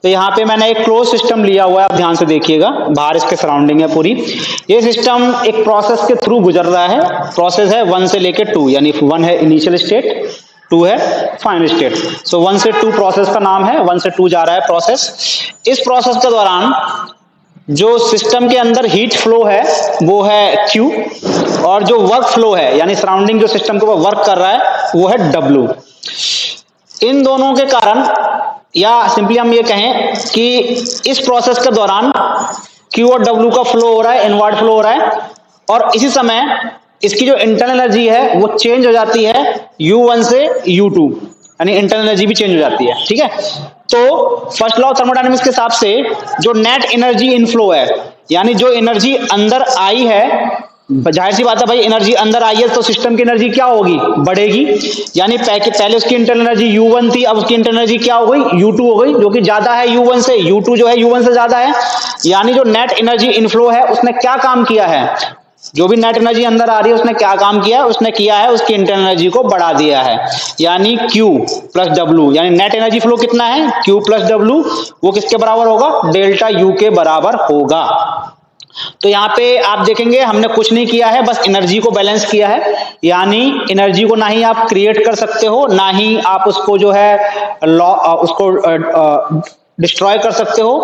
तो यहाँ पे मैंने एक क्लोज सिस्टम लिया हुआ है, आप ध्यान से देखिएगा, बाहर इसके सराउंडिंग है पूरी। ये सिस्टम एक प्रोसेस के थ्रू गुजर रहा है। प्रोसेस है 1 से लेके 2, यानी 1 है इनिशियल स्टेट, 2 है फाइनल स्टेट। सो 1 से 2 प्रोसेस का नाम है, 1 से 2 जा रहा है प्रोसेस। इस प्रोसेस के दौरान जो सिस्टम के अंदर हीट फ्लो है वो है Q, और जो वर्क फ्लो है यानी सराउंडिंग जो सिस्टम के ऊपर वर्क कर रहा है वो है W। इन दोनों के कारण, या सिंपली हम ये कहें कि इस प्रोसेस के दौरान Q और W का फ्लो हो रहा है, इनवर्ड फ्लो हो रहा है, और इसी समय इसकी जो इंटरनल एनर्जी है वो चेंज हो जाती है U1 से U2, यानी इंटरनल एनर्जी भी चेंज हो जाती है। ठीक है, तो फर्स्ट लॉ ऑफ थर्मोडायनेमिक्स के हिसाब से जो नेट एनर्जी इनफ्लो है, यानी जो एनर्जी अंदर आई है, जाहिर सी बात है भाई, एनर्जी अंदर आई है तो सिस्टम की एनर्जी क्या होगी? बढ़ेगी। यानी पहले उसकी इंटरनल एनर्जी U1 थी, अब उसकी इंटरनल एनर्जी क्या हो गई? U2 हो गई, जो कि ज्यादा है U1 से। U2 जो है U1 से ज्यादा है, यानी जो नेट एनर्जी इनफ्लो है उसने क्या काम किया है? जो भी नेट एनर्जी अंदर आ रही है उसने क्या काम किया है? उसने किया है उसकी इंटरनल एनर्जी को बढ़ा दिया है, यानी Q प्लस W, यानी नेट एनर्जी फ्लो कितना है? Q प्लस W, वो किसके बराबर होगा? डेल्टा U के बराबर होगा। तो यहाँ पे आप देखेंगे हमने कुछ नहीं किया है, बस एनर्जी को बैलेंस किया है। यानी एनर्जी को ना ही आप क्रिएट कर सकते हो, ना ही आप उसको जो है उसको डिस्ट्रॉय कर सकते हो,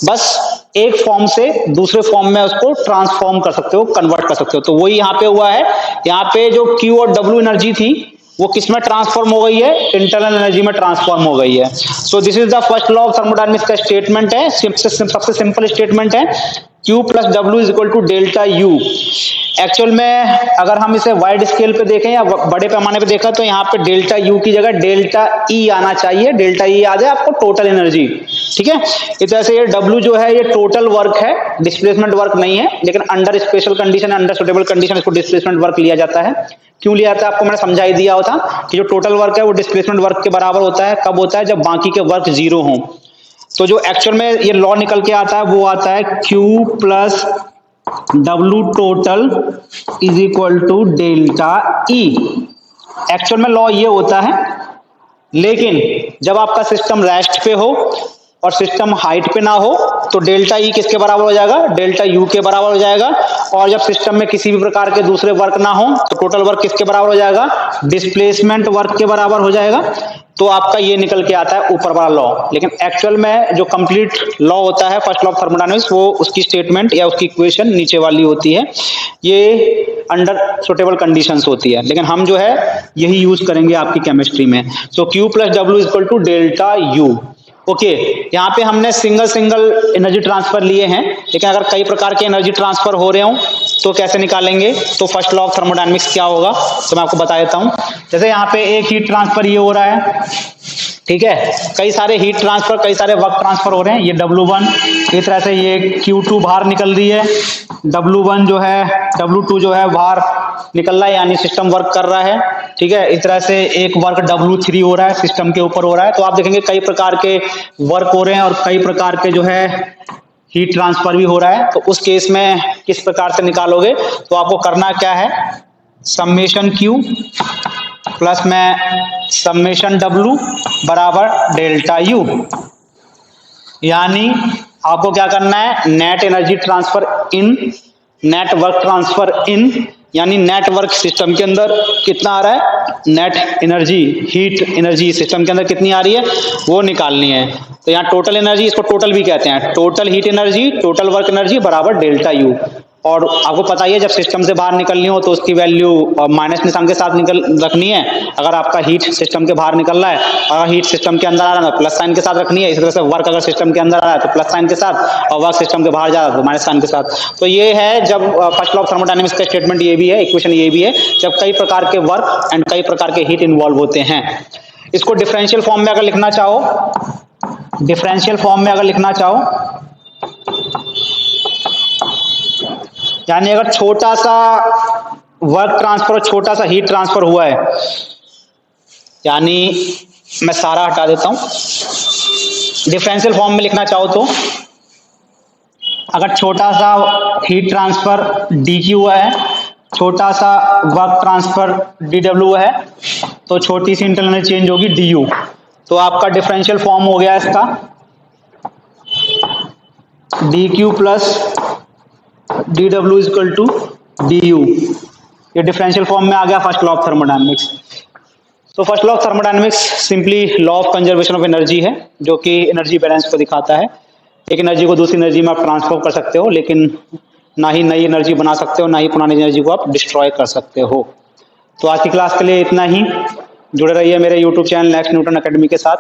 बस एक फॉर्म से दूसरे फॉर्म में उसको ट्रांसफॉर्म कर सकते हो, कन्वर्ट कर सकते हो। तो वही यहाँ पे हुआ है। यहाँ पे जो Q और W एनर्जी थी वो किस में ट्रांसफॉर्म हो गई है? इंटरनल एनर्जी में ट्रांसफॉर्म हो गई है। So this is the first law of thermodynamics का स्टेटमेंट है, सबसे सिंपल स्टेटमेंट है, Q plus W is equal to delta U। Actual में अगर हम इसे वाइड स्केल पे देखें या बड़े पैमाने पे देखा तो यहाँ पे डेल्टा U की जगह डेल्टा E आना चाहिए। डेल्टा E आ जाए आपको टोटल एनर्जी। ठीक है, इस तरह से ये W जो है ये टोटल वर्क है, डिस्प्लेसमेंट वर्क नहीं है, लेकिन under special condition, under suitable condition इसको डिस्प्लेसमेंट वर्क लिया जाता है। क्यों लिया जाता है आपको मैंने समझा ही दिया होता कि जो टोटल वर्क है वो डिस्प्लेसमेंट वर्क के बराबर होता है। कब होता है? जब बाकी के वर्क जीरो हों। तो जो एक्चुअल में ये लॉ निकल के आता है वो आता है Q plus W total is equal to delta E। Actual में लॉ ये होता है, लेकिन जब आपका सिस्टम रेस्ट पे हो और सिस्टम हाइट पे ना हो तो डेल्टा ई किसके बराबर हो जाएगा, डेल्टा यू के बराबर हो जाएगा। और जब सिस्टम में किसी भी प्रकार के दूसरे वर्क ना हो तो टोटल वर्क किसके बराबर हो जाएगा, डिस्प्लेसमेंट वर्क के बराबर हो जाएगा। तो आपका ये निकल के आता है ऊपर वाला लॉ। लेकिन एक्चुअल में जो कंप्लीट लॉ होता है फर्स्ट लॉ ऑफ थर्मोडायनामिक्स, वो उसकी स्टेटमेंट या उसकी इक्वेशन नीचे वाली होती है, ये अंडर सुटेबल कंडीशंस होती है। लेकिन हम जो है यही यूज करेंगे आपकी केमिस्ट्री में। So Q plus W equal to delta U. Okay, यहाँ पे हमने सिंगल एनर्जी ट्रांसफर लिए हैं, लेकिन अगर कई प्रकार के एनर्जी ट्रांसफर हो रहे हो तो कैसे निकालेंगे। तो फर्स्ट लॉ ऑफ थर्मोडायनामिक्स क्या होगा तो मैं आपको बता देता हूँ। जैसे यहाँ पे एक हीट ट्रांसफर ये हो रहा है, ठीक है, कई सारे हीट ट्रांसफर, कई सारे वर्क ट्रांसफर हो रहे हैं। ये W1 इस तरह से, ये Q2 बाहर निकल रही है, W1 जो है, W2 जो है बाहर निकल रहा है, यानी सिस्टम वर्क कर रहा है, ठीक है। इस तरह से एक वर्क W3 हो रहा है, सिस्टम के ऊपर हो रहा है। तो आप देखेंगे कई प्रकार के वर्क हो रहे हैं और कई प्रकार के जो है हीट ट्रांसफर भी हो रहा है। तो उस केस में किस प्रकार से निकालोगे, तो आपको करना क्या है, समेशन Q प्लस में समेशन W बराबर डेल्टा U। यानी आपको क्या करना है, नेट एनर्जी ट्रांसफर इन, नेट वर्क ट्रांसफर इन, यानी नेटवर्क सिस्टम के अंदर कितना आ रहा है, net energy, heat energy system के अंदर कितनी आ रही है वो निकालनी है। तो यहाँ टोटल एनर्जी, इसको टोटल भी कहते हैं, total heat energy, total work energy बराबर डेल्टा यू। और आपको पता ही है जब सिस्टम से बाहर निकलनी हो तो उसकी वैल्यू माइनस निशान के साथ निकल रखनी है। अगर आपका हीट सिस्टम के बाहर निकल रहा है, अगर हीट सिस्टम के अंदर आ रहा है तो प्लस साइन के साथ रखनी है। इसी तरह से वर्क अगर सिस्टम के अंदर आ रहा है तो प्लस साइन के साथ, और वर्क सिस्टम के बाहर जा रहा है तो माइनस साइन के साथ। तो ये है जब फर्स्ट लॉ ऑफ थर्मोडायनामिक्स का स्टेटमेंट ये भी है, इक्वेशन ये भी है, जब कई प्रकार के वर्क एंड कई प्रकार के हीट इन्वॉल्व होते हैं। इसको डिफरेंशियल फॉर्म में अगर लिखना चाहो, डिफरेंशियल फॉर्म में अगर लिखना चाहो, यानी अगर छोटा सा वर्क ट्रांसफर और छोटा सा हीट ट्रांसफर हुआ है, यानी मैं सारा हटा देता हूं, डिफरेंशियल फॉर्म में लिखना चाहो तो अगर छोटा सा हीट ट्रांसफर dq हुआ है, छोटा सा वर्क ट्रांसफर dw हुआ है, तो छोटी सी इंटरनल एनर्जी चेंज होगी du। तो आपका डिफरेंशियल फॉर्म हो गया इसका dq plus dw is equal to du। ये डिफरेंशियल फॉर्म में आ गया फर्स्ट लॉ ऑफ थर्मोडायनामिक्स। तो first law of thermodynamics simply law of conservation of energy है, जो कि एनर्जी बैलेंस को दिखाता है। एक एनर्जी को दूसरी एनर्जी में आप ट्रांसफर कर सकते हो, लेकिन ना ही नई एनर्जी बना सकते हो, ना ही पुरानी एनर्जी को आप डिस्ट्रॉय कर सकते हो। तो आज की क्लास के लिए इतना ही। जुड़े रहिए मेरे YouTube channel next Newton academy के साथ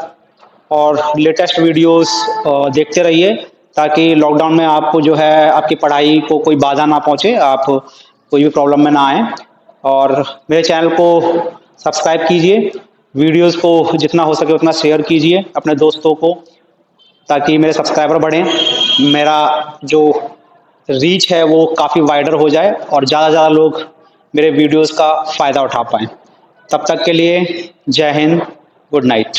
और लेटेस्ट वीडियोस देखते रहिए, ताकि लॉकडाउन में आपको जो है आपकी पढ़ाई को कोई बाधा ना पहुंचे, आप कोई भी प्रॉब्लम में ना आए। और मेरे चैनल को सब्सक्राइब कीजिए, वीडियोस को जितना हो सके उतना शेयर कीजिए अपने दोस्तों को, ताकि मेरे सब्सक्राइबर बढ़ें, मेरा जो रीच है वो काफ़ी वाइडर हो जाए और ज़्यादा से ज़्यादा लोग मेरे वीडियोस का फ़ायदा उठा पाएँ। तब तक के लिए जय हिंद, गुड नाइट।